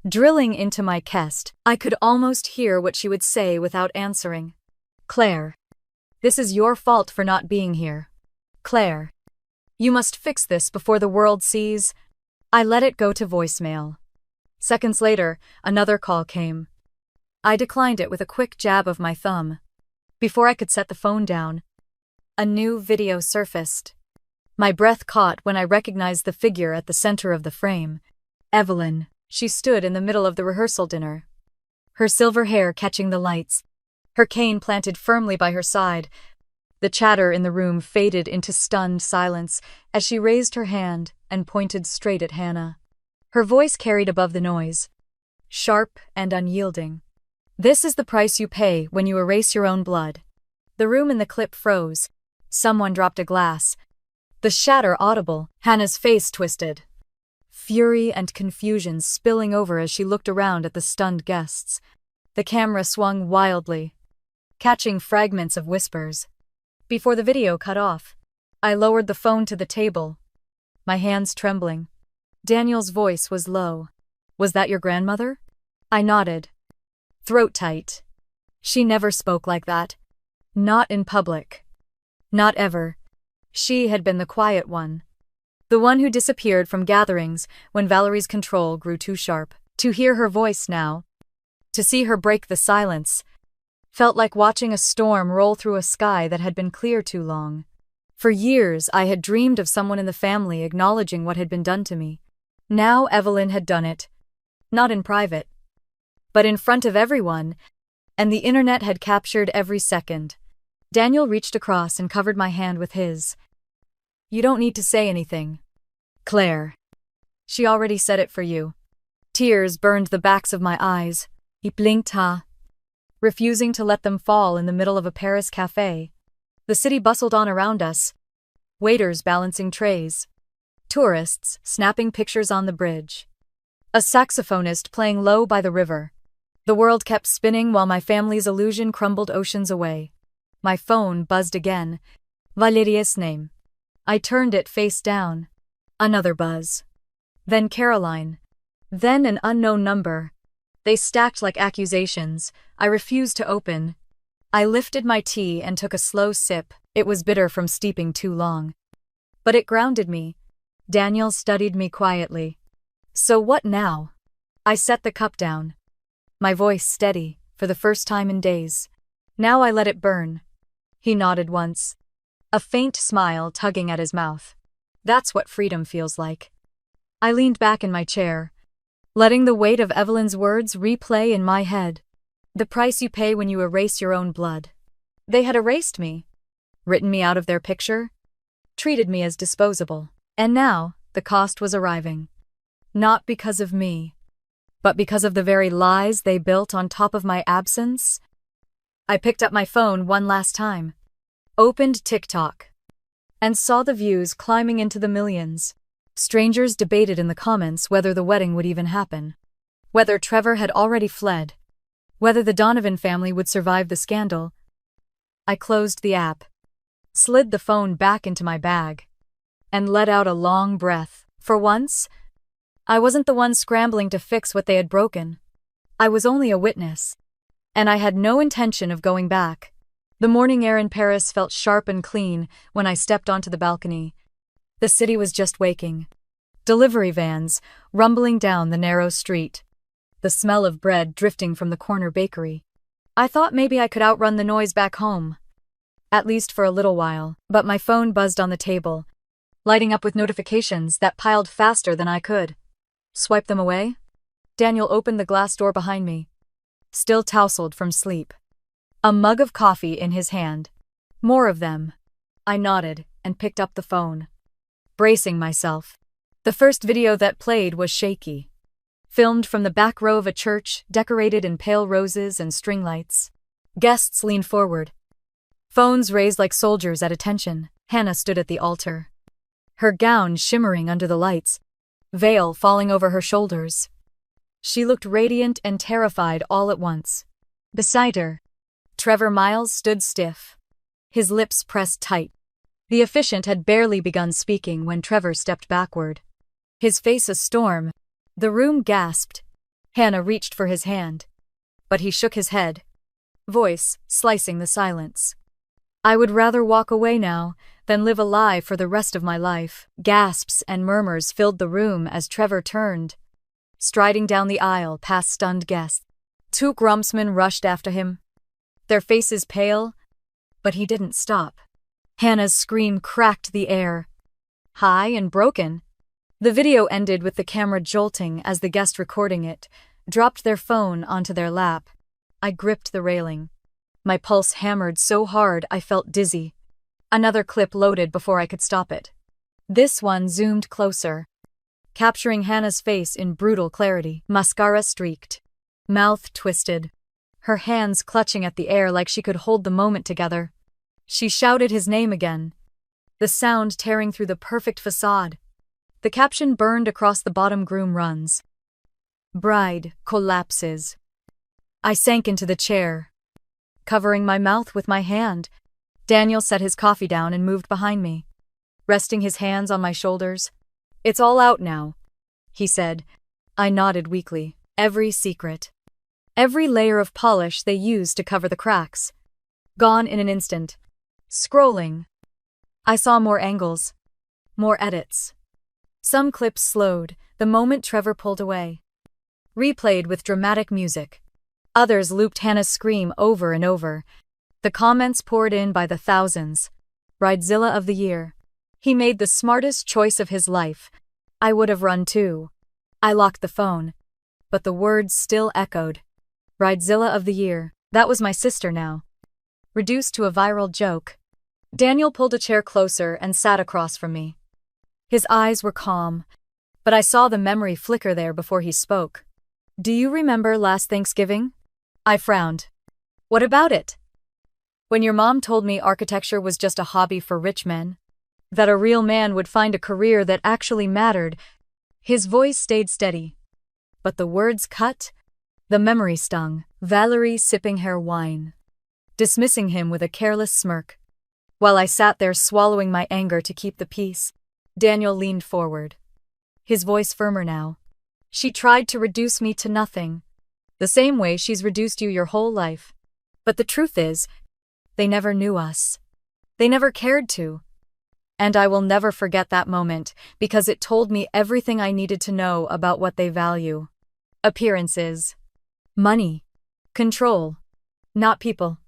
Drilling into my chest, I could almost hear what she would say without answering. Claire. This is your fault for not being here. Claire. You must fix this before the world sees. I let it go to voicemail. Seconds later, another call came. I declined it with a quick jab of my thumb. Before I could set the phone down, a new video surfaced. My breath caught when I recognized the figure at the center of the frame. Evelyn. She stood in the middle of the rehearsal dinner, her silver hair catching the lights, her cane planted firmly by her side. The chatter in the room faded into stunned silence as she raised her hand and pointed straight at Hannah. Her voice carried above the noise, sharp and unyielding. This is the price you pay when you erase your own blood. The room in the clip froze. Someone dropped a glass. The shatter audible. Hannah's face twisted, fury and confusion spilling over as she looked around at the stunned guests. The camera swung wildly, catching fragments of whispers. Before the video cut off, I lowered the phone to the table, my hands trembling. Daniel's voice was low. Was that your grandmother? I nodded, throat tight. She never spoke like that. Not in public. Not ever. She had been the quiet one. The one who disappeared from gatherings when Valerie's control grew too sharp. To hear her voice now, to see her break the silence, felt like watching a storm roll through a sky that had been clear too long. For years I had dreamed of someone in the family acknowledging what had been done to me. Now Evelyn had done it. Not in private, but in front of everyone, and the internet had captured every second. Daniel reached across and covered my hand with his. You don't need to say anything, Claire. She already said it for you. Tears burned the backs of my eyes. He blinked, refusing to let them fall in the middle of a Paris cafe. The city bustled on around us. Waiters balancing trays. Tourists snapping pictures on the bridge. A saxophonist playing low by the river. The world kept spinning while my family's illusion crumbled oceans away. My phone buzzed again. Valeria's name. I turned it face down. Another buzz. Then Caroline. Then an unknown number. They stacked like accusations. I refused to open. I lifted my tea and took a slow sip. It was bitter from steeping too long. But it grounded me. Daniel studied me quietly. So what now? I set the cup down. My voice steady, for the first time in days. Now I let it burn. He nodded once. A faint smile tugging at his mouth. That's what freedom feels like. I leaned back in my chair, letting the weight of Evelyn's words replay in my head. The price you pay when you erase your own blood. They had erased me, written me out of their picture, treated me as disposable. And now, the cost was arriving. Not because of me, but because of the very lies they built on top of my absence. I picked up my phone one last time, opened TikTok, and saw the views climbing into the millions. Strangers debated in the comments whether the wedding would even happen, whether Trevor had already fled, whether the Donovan family would survive the scandal. I closed the app, slid the phone back into my bag, and let out a long breath. For once, I wasn't the one scrambling to fix what they had broken. I was only a witness, and I had no intention of going back. The morning air in Paris felt sharp and clean when I stepped onto the balcony. The city was just waking. Delivery vans rumbling down the narrow street. The smell of bread drifting from the corner bakery. I thought maybe I could outrun the noise back home. At least for a little while, but my phone buzzed on the table, lighting up with notifications that piled faster than I could swipe them away. Daniel opened the glass door behind me, still tousled from sleep. A mug of coffee in his hand. More of them. I nodded and picked up the phone, bracing myself. The first video that played was shaky. Filmed from the back row of a church decorated in pale roses and string lights. Guests leaned forward, phones raised like soldiers at attention. Hannah stood at the altar, her gown shimmering under the lights, veil falling over her shoulders. She looked radiant and terrified all at once. Beside her, Trevor Miles stood stiff, his lips pressed tight. The officiant had barely begun speaking when Trevor stepped backward, his face a storm. The room gasped. Hannah reached for his hand, but he shook his head, voice slicing the silence. I would rather walk away now than live a lie for the rest of my life. Gasps and murmurs filled the room as Trevor turned, striding down the aisle past stunned guests. Two groomsmen rushed after him, their faces pale, but he didn't stop. Hannah's scream cracked the air, high and broken. The video ended with the camera jolting as the guest recording it dropped their phone onto their lap. I gripped the railing. My pulse hammered so hard I felt dizzy. Another clip loaded before I could stop it. This one zoomed closer, capturing Hannah's face in brutal clarity. Mascara streaked, mouth twisted, her hands clutching at the air like she could hold the moment together. She shouted his name again, the sound tearing through the perfect facade. The caption burned across the bottom groom runs. Bride collapses. I sank into the chair, covering my mouth with my hand. Daniel set his coffee down and moved behind me, resting his hands on my shoulders. It's all out now, he said. I nodded weakly. Every secret, every layer of polish they used to cover the cracks, gone in an instant. Scrolling, I saw more angles, more edits. Some clips slowed the moment Trevor pulled away, replayed with dramatic music. Others looped Hannah's scream over and over. The comments poured in by the thousands. Bridezilla of the year. He made the smartest choice of his life. I would have run too. I locked the phone, but the words still echoed. Bridezilla of the year. That was my sister now. Reduced to a viral joke. Daniel pulled a chair closer and sat across from me. His eyes were calm, but I saw the memory flicker there before he spoke. Do you remember last Thanksgiving? I frowned. What about it? When your mom told me architecture was just a hobby for rich men, that a real man would find a career that actually mattered. His voice stayed steady, but the words cut. The memory stung. Valerie sipping her wine, dismissing him with a careless smirk. While I sat there swallowing my anger to keep the peace, Daniel leaned forward, his voice firmer now. She tried to reduce me to nothing, the same way she's reduced you your whole life. But the truth is, they never knew us. They never cared to. And I will never forget that moment, because it told me everything I needed to know about what they value. Appearances. Money. Control. Not people.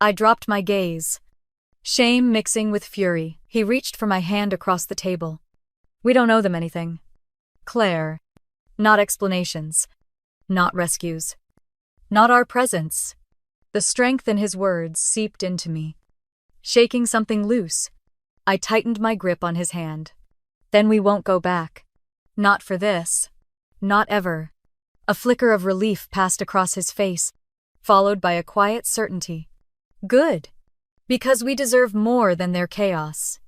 I dropped my gaze, shame mixing with fury. He reached for my hand across the table. We don't owe them anything, Claire. Not explanations. Not rescues. Not our presence. The strength in his words seeped into me. Shaking something loose, I tightened my grip on his hand. Then we won't go back. Not for this. Not ever. A flicker of relief passed across his face, followed by a quiet certainty. Good. Because we deserve more than their chaos.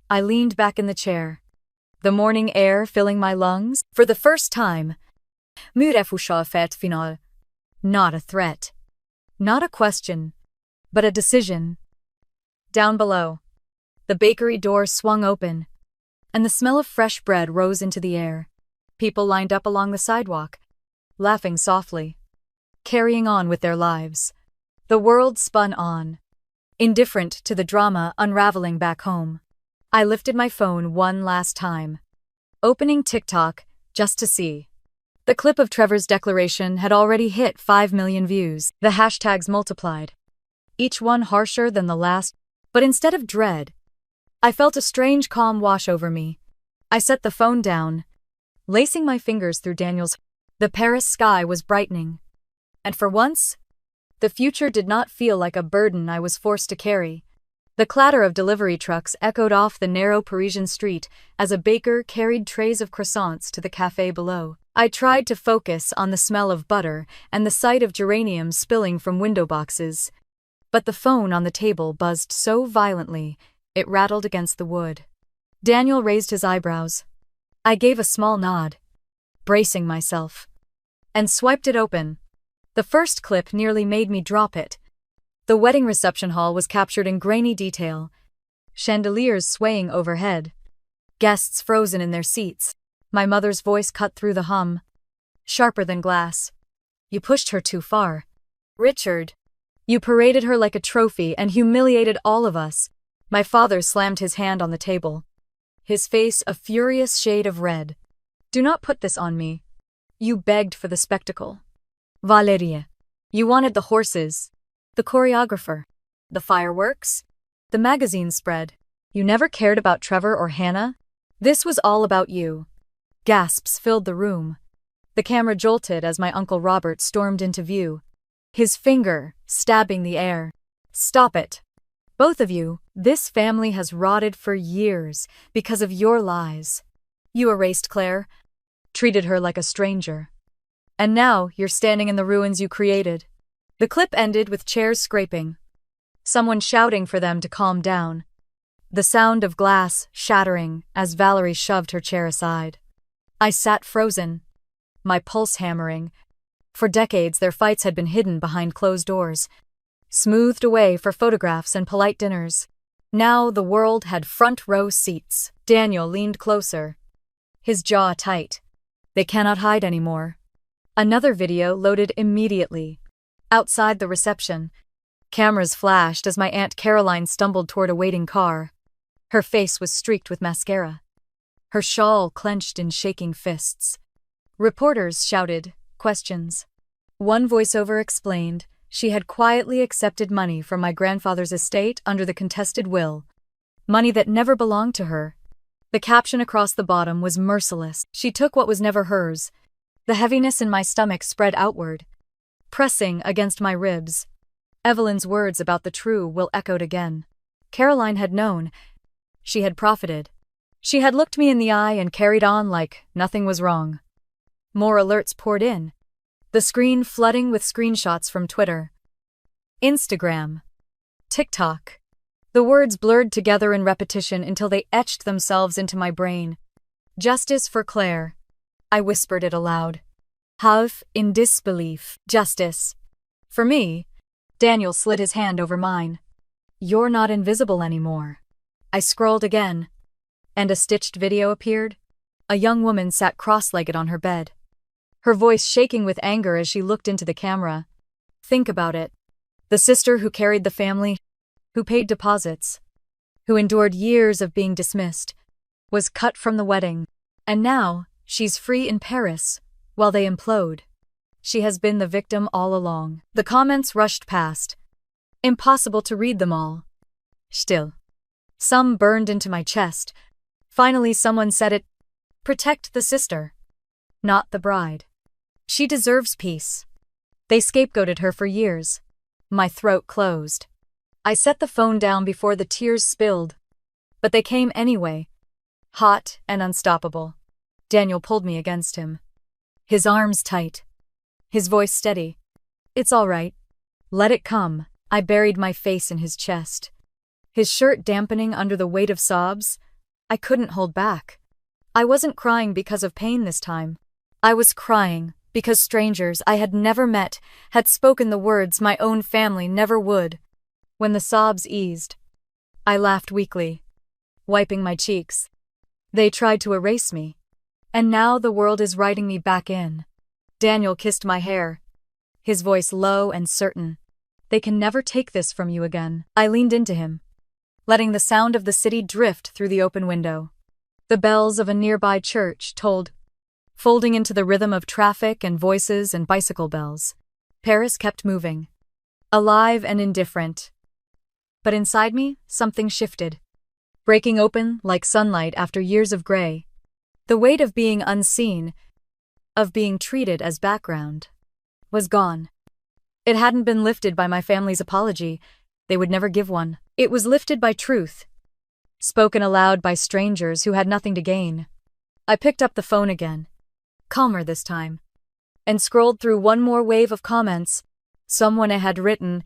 I leaned back in the chair, the morning air filling my lungs. For the first time, final. Not a threat. Not a question, but a decision. Down below, the bakery door swung open, and the smell of fresh bread rose into the air. People lined up along the sidewalk, laughing softly, carrying on with their lives. The world spun on, indifferent to the drama unraveling back home. I lifted my phone one last time, opening TikTok just to see. The clip of Trevor's declaration had already hit 5 million views. The hashtags multiplied, each one harsher than the last. But instead of dread, I felt a strange calm wash over me. I set the phone down, lacing my fingers through Daniel's. The Paris sky was brightening, and for once, the future did not feel like a burden I was forced to carry. The clatter of delivery trucks echoed off the narrow Parisian street as a baker carried trays of croissants to the cafe below. I tried to focus on the smell of butter and the sight of geraniums spilling from window boxes, but the phone on the table buzzed so violently it rattled against the wood. Daniel raised his eyebrows. I gave a small nod, bracing myself, and swiped it open. The first clip nearly made me drop it. The wedding reception hall was captured in grainy detail, chandeliers swaying overhead, guests frozen in their seats. My mother's voice cut through the hum, sharper than glass. You pushed her too far, Richard. You paraded her like a trophy and humiliated all of us. My father slammed his hand on the table, his face a furious shade of red. Do not put this on me. You begged for the spectacle. Valeria. You wanted the horses, the choreographer, the fireworks, the magazine spread. You never cared about Trevor or Hannah. This was all about you. Gasps filled the room. The camera jolted as my Uncle Robert stormed into view, his finger stabbing the air. Stop it. Both of you. This family has rotted for years because of your lies. You erased Claire, treated her like a stranger. And now you're standing in the ruins you created. The clip ended with chairs scraping, someone shouting for them to calm down. The sound of glass shattering as Valerie shoved her chair aside. I sat frozen, my pulse hammering. For decades their fights had been hidden behind closed doors, smoothed away for photographs and polite dinners. Now the world had front row seats. Daniel leaned closer, his jaw tight. They cannot hide anymore. Another video loaded immediately. Outside the reception, cameras flashed as my Aunt Caroline stumbled toward a waiting car. Her face was streaked with mascara, her shawl clenched in shaking fists. Reporters shouted questions. One voiceover explained she had quietly accepted money from my grandfather's estate under the contested will, money that never belonged to her. The caption across the bottom was merciless. She took what was never hers, The heaviness in my stomach spread outward, pressing against my ribs. Evelyn's words about the true will echoed again. Caroline had known. She had profited. She had looked me in the eye and carried on like nothing was wrong. More alerts poured in, the screen flooding with screenshots from Twitter, Instagram, TikTok. The words blurred together in repetition until they etched themselves into my brain. Justice for Claire. I whispered it aloud. Half in disbelief. Justice. For me. Daniel slid his hand over mine. You're not invisible anymore. I scrolled again, and a stitched video appeared. A young woman sat cross-legged on her bed, her voice shaking with anger as she looked into the camera. Think about it. The sister who carried the family, who paid deposits, who endured years of being dismissed, was cut from the wedding, and now she's free in Paris while they implode. She has been the victim all along. The comments rushed past. Impossible to read them all. Still. Some burned into my chest. Finally someone said it. Protect the sister, not the bride. She deserves peace. They scapegoated her for years. My throat closed. I set the phone down before the tears spilled. But they came anyway, hot and unstoppable. Daniel pulled me against him. His arms tight. His voice steady. It's all right. Let it come. I buried my face in his chest. His shirt dampening under the weight of sobs. I couldn't hold back. I wasn't crying because of pain this time. I was crying because strangers I had never met had spoken the words my own family never would. When the sobs eased, I laughed weakly, wiping my cheeks. They tried to erase me, and now the world is writing me back in. Daniel kissed my hair, his voice low and certain. They can never take this from you again. I leaned into him, letting the sound of the city drift through the open window. The bells of a nearby church tolled, folding into the rhythm of traffic and voices and bicycle bells. Paris kept moving, alive and indifferent. But inside me, something shifted, breaking open like sunlight after years of gray. The weight of being unseen, of being treated as background, was gone. It hadn't been lifted by my family's apology. They would never give one. It was lifted by truth, spoken aloud by strangers who had nothing to gain. I picked up the phone again, calmer this time, and scrolled through one more wave of comments. Someone had written,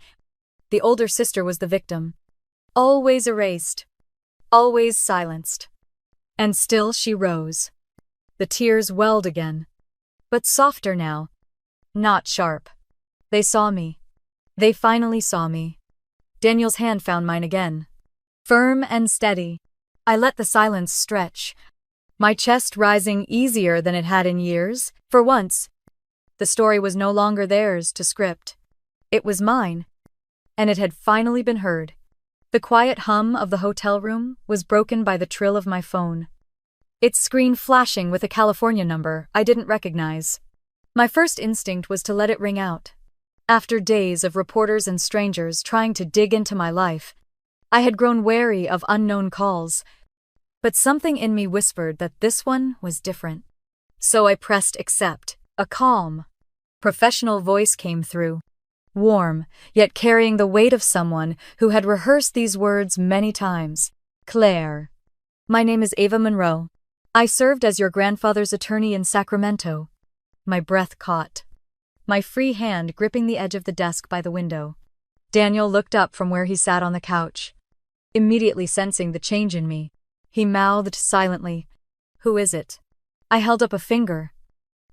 the older sister was the victim. Always erased, always silenced. And still she rose. The tears welled again, but softer now, not sharp. They saw me. They finally saw me. Daniel's hand found mine again, firm and steady. I let the silence stretch, my chest rising easier than it had in years. For once, the story was no longer theirs to script. It was mine, and it had finally been heard. The quiet hum of the hotel room was broken by the trill of my phone, its screen flashing with a California number I didn't recognize. My first instinct was to let it ring out. After days of reporters and strangers trying to dig into my life, I had grown wary of unknown calls, but something in me whispered that this one was different. So I pressed accept. A calm, professional voice came through, warm, yet carrying the weight of someone who had rehearsed these words many times. Claire. My name is Ava Monroe. I served as your grandfather's attorney in Sacramento. My breath caught, my free hand gripping the edge of the desk by the window. Daniel looked up from where he sat on the couch, immediately sensing the change in me. He mouthed silently, "Who is it?" I held up a finger,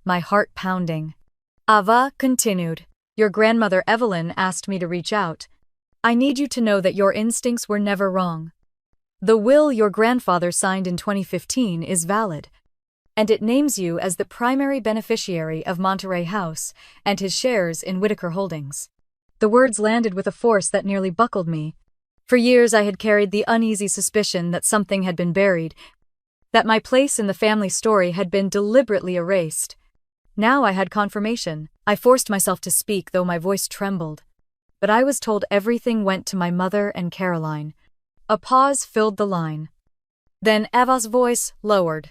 my heart pounding. Ava continued, "Your grandmother Evelyn asked me to reach out. I need you to know that your instincts were never wrong. The will your grandfather signed in 2015 is valid, and it names you as the primary beneficiary of Monterey House and his shares in Whitaker Holdings." The words landed with a force that nearly buckled me. For years I had carried the uneasy suspicion that something had been buried, that my place in the family story had been deliberately erased. Now I had confirmation. I forced myself to speak, though my voice trembled. But I was told everything went to my mother and Caroline. A pause filled the line. Then Ava's voice lowered.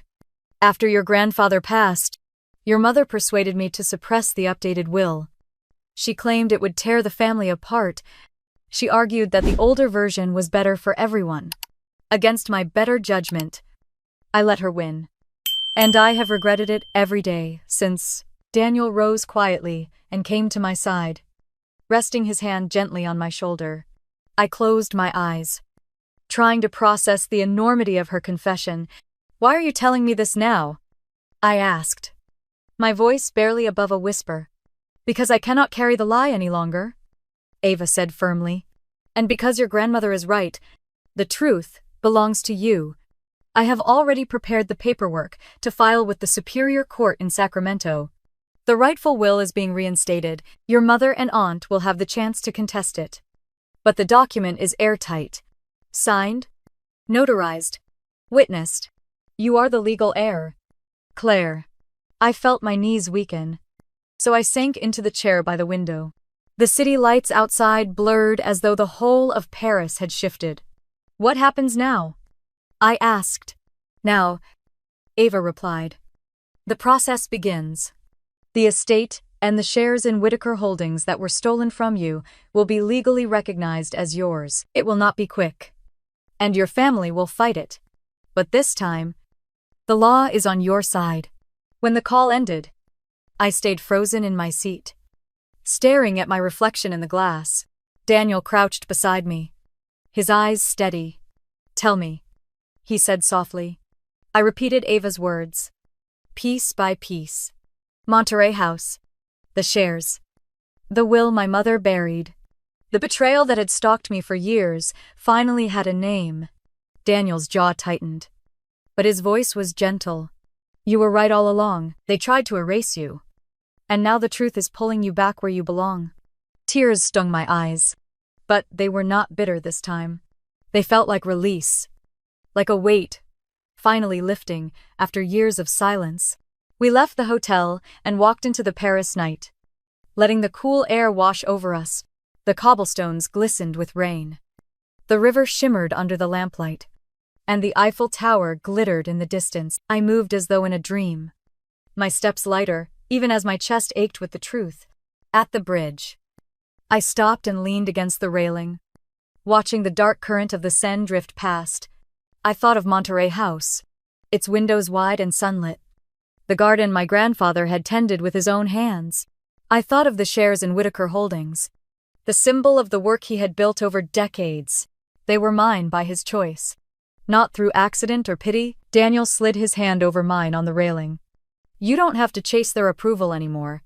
"After your grandfather passed, Your mother persuaded me to suppress the updated will. She claimed it would tear the family apart. She argued that the older version was better for everyone. Against my better judgment, I let her win. And I have regretted it every day since. Daniel rose quietly and came to my side, resting his hand gently on my shoulder. I closed my eyes, trying to process the enormity of her confession. "Why are you telling me this now?" I asked, my voice barely above a whisper. "Because I cannot carry the lie any longer," Ava said firmly. "And because your grandmother is right, the truth belongs to you. I have already prepared the paperwork to file with the Superior Court in Sacramento. The rightful will is being reinstated. Your mother and aunt will have the chance to contest it. But the document is airtight. Signed, notarized, witnessed. You are the legal heir. Claire." I felt my knees weaken, so I sank into the chair by the window. The city lights outside blurred as though the whole of Paris had shifted. "What happens now?" I asked. "Now," Ava replied, "the process begins. The estate and the shares in Whitaker Holdings that were stolen from you will be legally recognized as yours. It will not be quick, and your family will fight it. But this time, the law is on your side." When the call ended, I stayed frozen in my seat, staring at my reflection in the glass. Daniel crouched beside me, his eyes steady. "Tell me," he said softly. I repeated Ava's words, piece by piece. Monterey House, the shares, the will my mother buried. The betrayal that had stalked me for years finally had a name. Daniel's jaw tightened, but his voice was gentle. "You were right all along. They tried to erase you. And now the truth is pulling you back where you belong." Tears stung my eyes, but they were not bitter this time. They felt like release, like a weight finally lifting after years of silence. We left the hotel and walked into the Paris night, letting the cool air wash over us. The cobblestones glistened with rain. The river shimmered under the lamplight, and the Eiffel Tower glittered in the distance. I moved as though in a dream, my steps lighter, even as my chest ached with the truth. At the bridge, I stopped and leaned against the railing, watching the dark current of the Seine drift past. I thought of Monterey House, its windows wide and sunlit, the garden my grandfather had tended with his own hands. I thought of the shares in Whitaker Holdings, the symbol of the work he had built over decades. They were mine by his choice, not through accident or pity. Daniel slid his hand over mine on the railing. "You don't have to chase their approval anymore.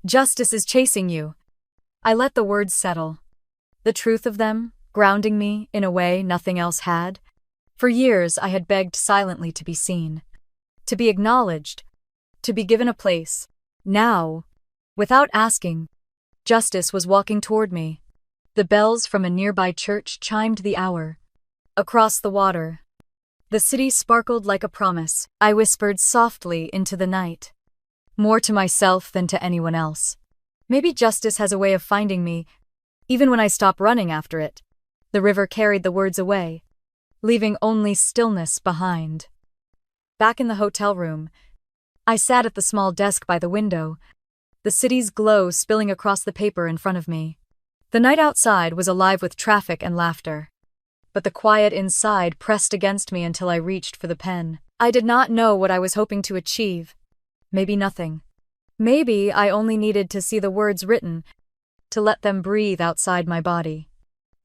Justice is chasing you." I let the words settle, the truth of them grounding me in a way nothing else had. For years I had begged silently to be seen, to be acknowledged, to be given a place. Now, without asking, justice was walking toward me. The bells from a nearby church chimed the hour. Across the water, the city sparkled like a promise. I whispered softly into the night, more to myself than to anyone else. Maybe justice has a way of finding me, even when I stop running after it. The river carried the words away, leaving only stillness behind. Back in the hotel room, I sat at the small desk by the window, the city's glow spilling across the paper in front of me. The night outside was alive with traffic and laughter, but the quiet inside pressed against me until I reached for the pen. I did not know what I was hoping to achieve. Maybe nothing. Maybe I only needed to see the words written, to let them breathe outside my body.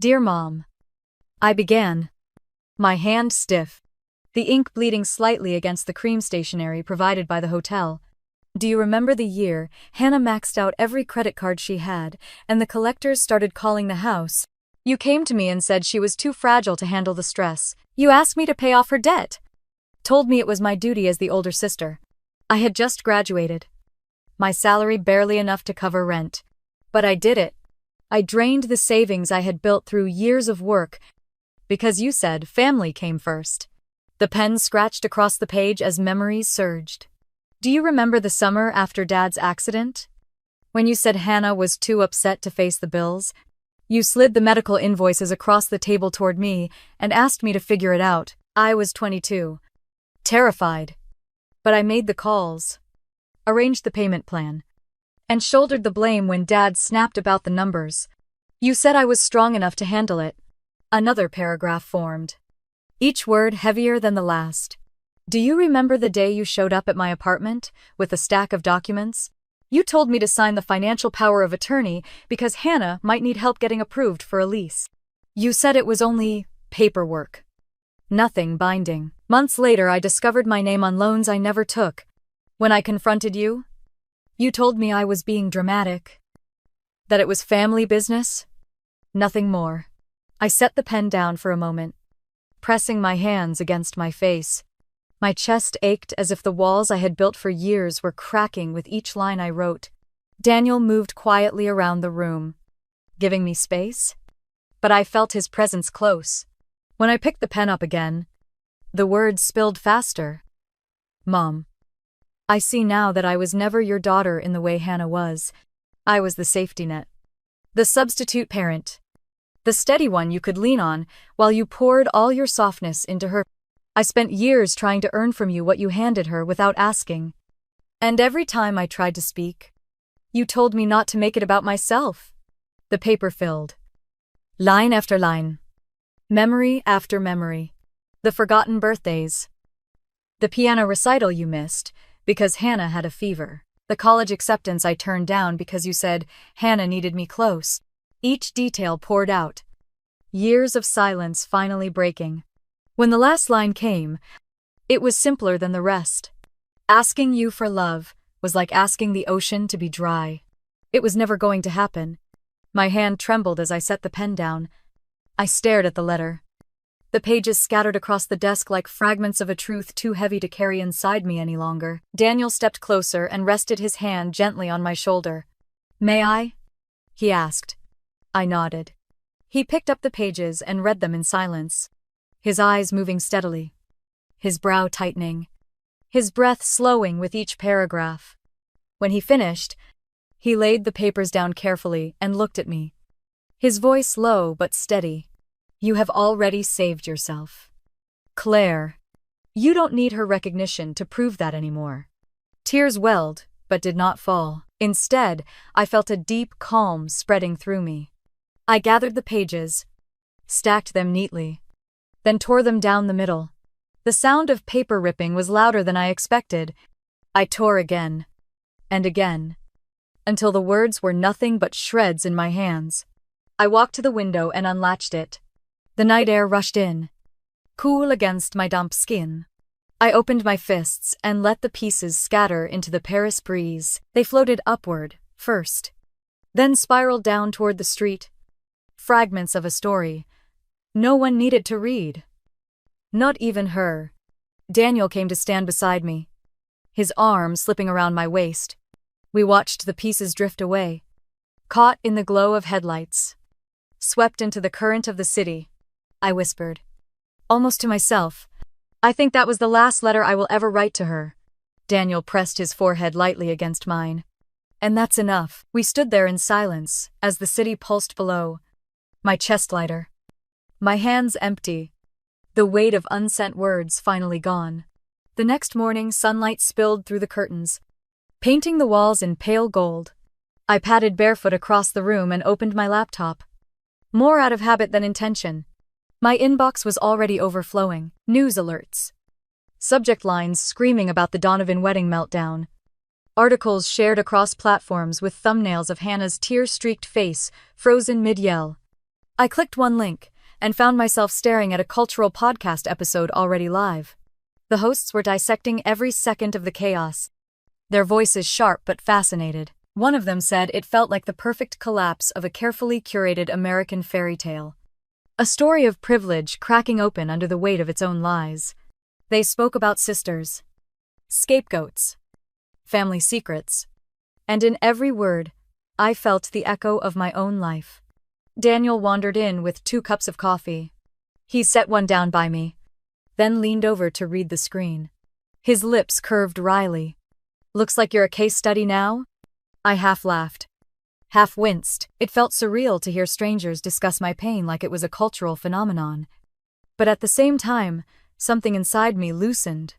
"Dear Mom," I began, my hand stiff, the ink bleeding slightly against the cream stationery provided by the hotel. "Do you remember the year Hannah maxed out every credit card she had, and the collectors started calling the house? You came to me and said she was too fragile to handle the stress. You asked me to pay off her debt. Told me it was my duty as the older sister. I had just graduated. My salary barely enough to cover rent. But I did it. I drained the savings I had built through years of work, because you said family came first." The pen scratched across the page as memories surged. "Do you remember the summer after Dad's accident? When you said Hannah was too upset to face the bills? You slid the medical invoices across the table toward me and asked me to figure it out. I was 22. Terrified. But I made the calls. arranged the payment plan, and shouldered the blame when Dad snapped about the numbers. You said I was strong enough to handle it. Another paragraph formed, each word heavier than the last. Do you remember the day you showed up at my apartment with a stack of documents? You told me to sign the financial power of attorney because Hannah might need help getting approved for a lease. You said it was only paperwork. Nothing binding. Months later, I discovered my name on loans I never took. When I confronted you, you told me I was being dramatic, that it was family business. Nothing more. I set the pen down for a moment, pressing my hands against my face. My chest ached as if the walls I had built for years were cracking with each line I wrote. Daniel moved quietly around the room, giving me space, but I felt his presence close. When I picked the pen up again, the words spilled faster. Mom, I see now that I was never your daughter in the way Hannah was. I was the safety net, the substitute parent, the steady one you could lean on while you poured all your softness into her. I spent years trying to earn from you what you handed her without asking. And every time I tried to speak, you told me not to make it about myself. The paper filled, line after line, memory after memory, the forgotten birthdays, the piano recital you missed because Hannah had a fever, the college acceptance I turned down because you said Hannah needed me close. Each detail poured out, years of silence finally breaking. When the last line came, it was simpler than the rest. Asking you for love was like asking the ocean to be dry. It was never going to happen. My hand trembled as I set the pen down. I stared at the letter. The pages scattered across the desk like fragments of a truth too heavy to carry inside me any longer. Daniel stepped closer and rested his hand gently on my shoulder. May I? He asked. I nodded. He picked up the pages and read them in silence, his eyes moving steadily, his brow tightening, his breath slowing with each paragraph. When he finished, he laid the papers down carefully and looked at me, his voice low but steady. You have already saved yourself, Claire. You don't need her recognition to prove that anymore. Tears welled, but did not fall. Instead, I felt a deep calm spreading through me. I gathered the pages, stacked them neatly, then tore them down the middle. The sound of paper ripping was louder than I expected. I tore again, and again, until the words were nothing but shreds in my hands. I walked to the window and unlatched it. The night air rushed in, cool against my damp skin. I opened my fists and let the pieces scatter into the Paris breeze. They floated upward, first, then spiraled down toward the street. Fragments of a story no one needed to read. Not even her. Daniel came to stand beside me, his arm slipping around my waist. We watched the pieces drift away, caught in the glow of headlights, swept into the current of the city. I whispered, almost to myself, I think that was the last letter I will ever write to her. Daniel pressed his forehead lightly against mine. And that's enough. We stood there in silence as the city pulsed below, my chest lighter, my hands empty, the weight of unsent words finally gone. The next morning, sunlight spilled through the curtains, painting the walls in pale gold. I padded barefoot across the room and opened my laptop, more out of habit than intention. My inbox was already overflowing. News alerts, subject lines screaming about the Donovan wedding meltdown, articles shared across platforms with thumbnails of Hannah's tear-streaked face frozen mid-yell. I clicked one link and found myself staring at a cultural podcast episode already live. The hosts were dissecting every second of the chaos, their voices sharp but fascinated. One of them said it felt like the perfect collapse of a carefully curated American fairy tale, a story of privilege cracking open under the weight of its own lies. They spoke about sisters, scapegoats, family secrets, and in every word, I felt the echo of my own life. Daniel wandered in with 2 cups of coffee. He set one down by me, then leaned over to read the screen. His lips curved wryly. Looks like you're a case study now? I half laughed, half winced. It felt surreal to hear strangers discuss my pain like it was a cultural phenomenon. But at the same time, something inside me loosened.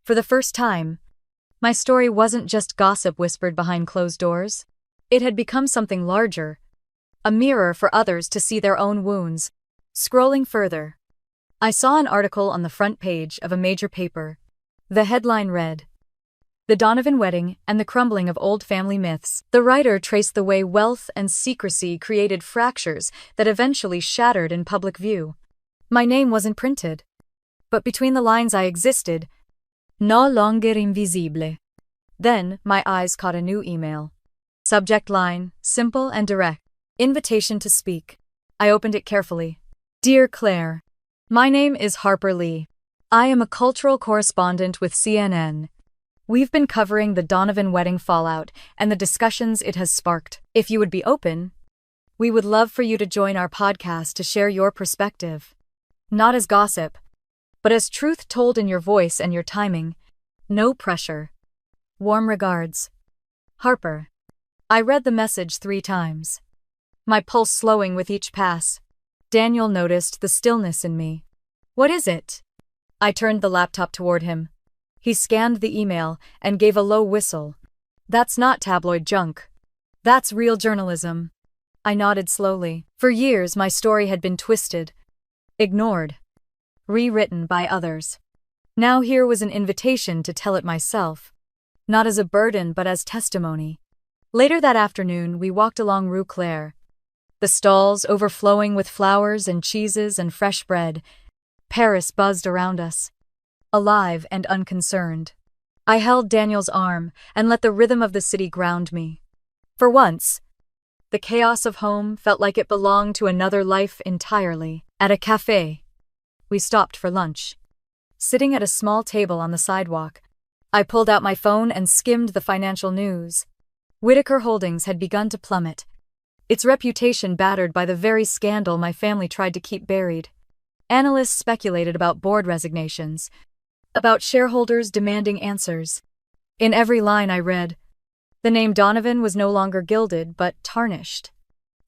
For the first time, My story wasn't just gossip whispered behind closed doors. It had become something larger, a mirror for others to see their own wounds. Scrolling further, I saw an article on the front page of a major paper. The headline read, "The Donovan Wedding and the Crumbling of Old Family Myths." The writer traced the way wealth and secrecy created fractures that eventually shattered in public view. My name wasn't printed, but between the lines I existed, no longer invisible. Then, my eyes caught a new email. Subject line, simple and direct. Invitation to speak. I opened it carefully. Dear Claire, my name is Harper Lee. I am a cultural correspondent with CNN. We've been covering the Donovan wedding fallout and the discussions it has sparked. If you would be open, we would love for you to join our podcast to share your perspective. Not as gossip, but as truth told in your voice and your timing. No pressure. Warm regards. Harper. I read the message 3 times, my pulse slowing with each pass. Daniel noticed the stillness in me. What is it? I turned the laptop toward him. He scanned the email and gave a low whistle. That's not tabloid junk. That's real journalism. I nodded slowly. For years, my story had been twisted, ignored, rewritten by others. Now here was an invitation to tell it myself, not as a burden but as testimony. Later that afternoon, we walked along Rue Claire, the stalls overflowing with flowers and cheeses and fresh bread. Paris buzzed around us, alive and unconcerned. I held Daniel's arm and let the rhythm of the city ground me. For once, the chaos of home felt like it belonged to another life entirely. At a cafe, we stopped for lunch. Sitting at a small table on the sidewalk, I pulled out my phone and skimmed the financial news. Whitaker Holdings had begun to plummet, its reputation battered by the very scandal my family tried to keep buried. Analysts speculated about board resignations, about shareholders demanding answers. In every line I read, the name Donovan was no longer gilded but tarnished.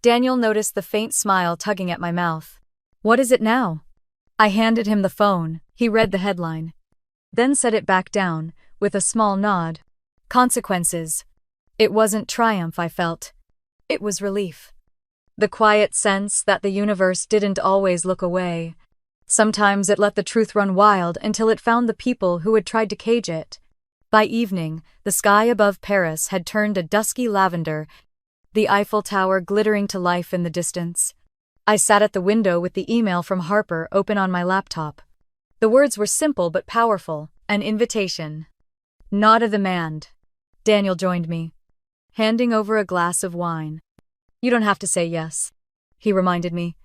Daniel noticed the faint smile tugging at my mouth. What is it now? I handed him the phone. He read the headline, then set it back down, with a small nod. Consequences. It wasn't triumph I felt. It was relief. The quiet sense that the universe didn't always look away. Sometimes it let the truth run wild until it found the people who had tried to cage it. By evening, the sky above Paris had turned a dusky lavender, the Eiffel Tower glittering to life in the distance. I sat at the window with the email from Harper open on my laptop. The words were simple but powerful, an invitation. Not a demand. Daniel joined me, handing over a glass of wine. You don't have to say yes, he reminded me.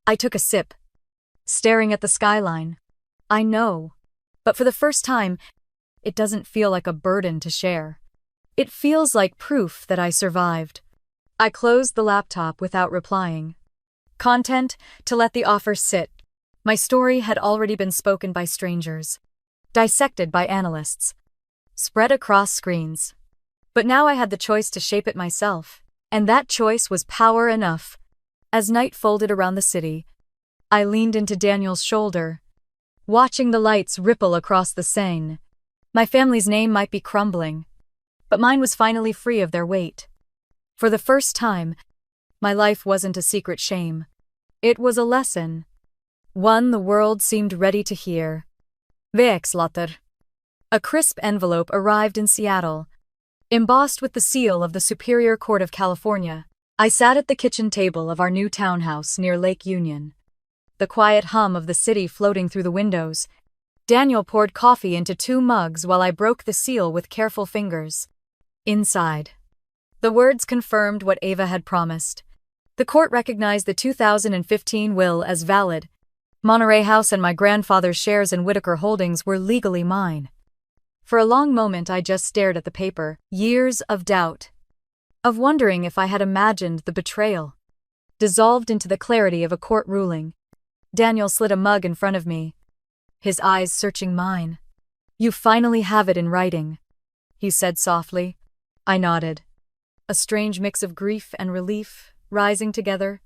I took a sip, staring at the skyline. I know, but for the first time, it doesn't feel like a burden to share. It feels like proof that I survived. I closed the laptop without replying. Content to let the offer sit. My story had already been spoken by strangers, dissected by analysts, spread across screens. But now I had the choice to shape it myself, and that choice was power enough. As night folded around the city, I leaned into Daniel's shoulder, watching the lights ripple across the Seine. My family's name might be crumbling, but mine was finally free of their weight. For the first time, my life wasn't a secret shame. It was a lesson, one the world seemed ready to hear. Veexlater. A crisp envelope arrived in Seattle, embossed with the seal of the Superior Court of California. I sat at the kitchen table of our new townhouse near Lake Union, the quiet hum of the city floating through the windows. Daniel poured coffee into 2 mugs while I broke the seal with careful fingers. Inside, the words confirmed what Ava had promised. The court recognized the 2015 will as valid. Monterey House and my grandfather's shares in Whitaker Holdings were legally mine. For a long moment I just stared at the paper, years of doubt, of wondering if I had imagined the betrayal, dissolved into the clarity of a court ruling. Daniel slid a mug in front of me, his eyes searching mine. You finally have it in writing, he said softly. I nodded, a strange mix of grief and relief rising together.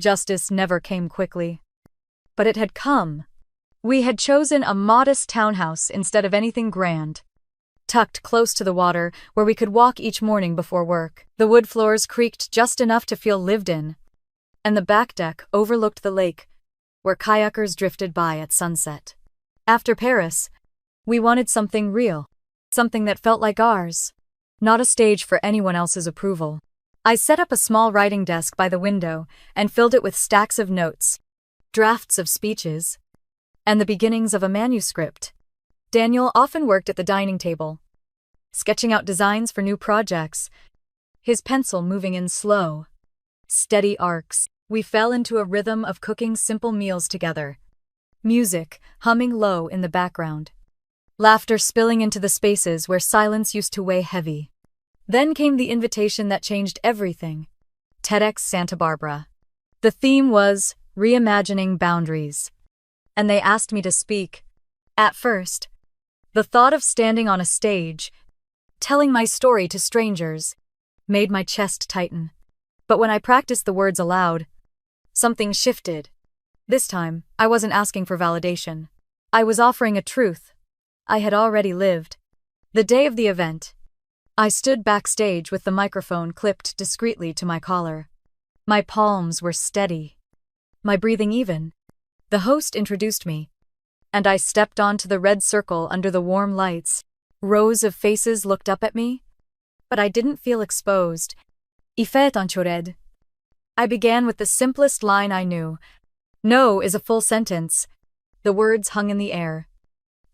Justice never came quickly, but it had come. We had chosen a modest townhouse instead of anything grand. tucked close to the water where we could walk each morning before work. The wood floors creaked just enough to feel lived in, and the back deck overlooked the lake, where kayakers drifted by at sunset. After Paris, we wanted something real, something that felt like ours, not a stage for anyone else's approval. I set up a small writing desk by the window and filled it with stacks of notes, drafts of speeches, and the beginnings of a manuscript. Daniel often worked at the dining table, sketching out designs for new projects, his pencil moving in slow, steady arcs. We fell into a rhythm of cooking simple meals together, music humming low in the background, laughter spilling into the spaces where silence used to weigh heavy. Then came the invitation that changed everything: TEDx Santa Barbara. The theme was reimagining boundaries, and they asked me to speak. At first, the thought of standing on a stage, telling my story to strangers, made my chest tighten. But when I practiced the words aloud, something shifted. This time, I wasn't asking for validation. I was offering a truth I had already lived. The day of the event, I stood backstage with the microphone clipped discreetly to my collar. My palms were steady, my breathing even. The host introduced me, and I stepped onto the red circle under the warm lights. Rows of faces looked up at me, but I didn't feel exposed. Ifet anchored. I began with the simplest line I knew. No is a full sentence. The words hung in the air,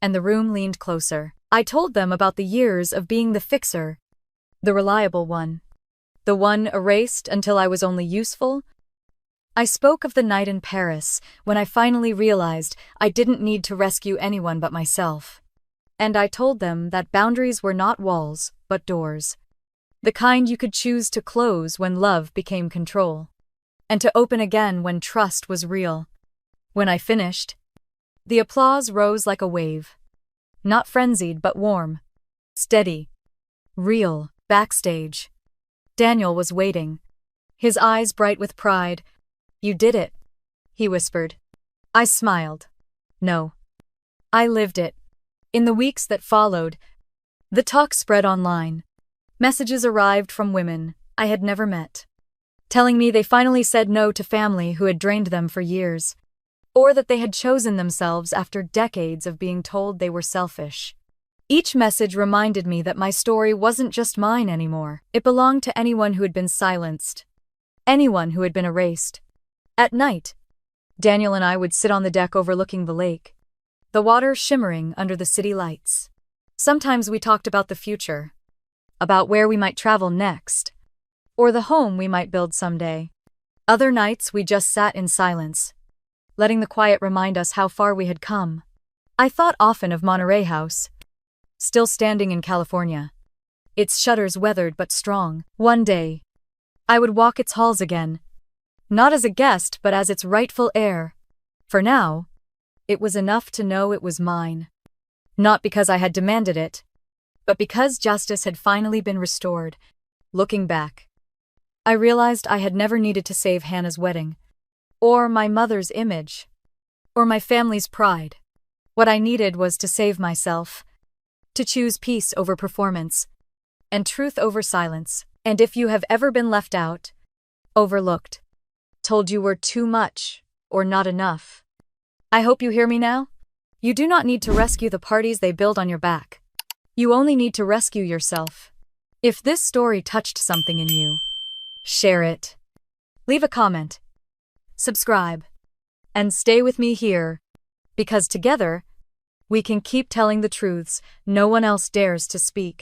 and the room leaned closer. I told them about the years of being the fixer, the reliable one, the one erased until I was only useful. I spoke of the night in Paris when I finally realized I didn't need to rescue anyone but myself. And I told them that boundaries were not walls, but doors. The kind you could choose to close when love became control, and to open again when trust was real. When I finished, the applause rose like a wave. Not frenzied but warm, steady, real. Backstage, Daniel was waiting, his eyes bright with pride. "You did it," he whispered. I smiled. No, I lived it. In the weeks that followed, the talk spread online. Messages arrived from women I had never met, telling me they finally said no to family who had drained them for years, or that they had chosen themselves after decades of being told they were selfish. Each message reminded me that my story wasn't just mine anymore. It belonged to anyone who had been silenced, anyone who had been erased. At night, Daniel and I would sit on the deck overlooking the lake, the water shimmering under the city lights. Sometimes we talked about the future, about where we might travel next, or the home we might build someday. Other nights we just sat in silence, letting the quiet remind us how far we had come. I thought often of Monterey House, still standing in California, its shutters weathered but strong. One day, I would walk its halls again, not as a guest but as its rightful heir. For now, it was enough to know it was mine. Not because I had demanded it, but because justice had finally been restored. Looking back, I realized I had never needed to save Hannah's wedding, or my mother's image, or my family's pride. What I needed was to save myself, to choose peace over performance, and truth over silence. And if you have ever been left out, overlooked, told you were too much or not enough, I hope you hear me now. You do not need to rescue the parties they build on your back. You only need to rescue yourself. If this story touched something in you, share it. Leave a comment. Subscribe. And stay with me here, because together, we can keep telling the truths no one else dares to speak.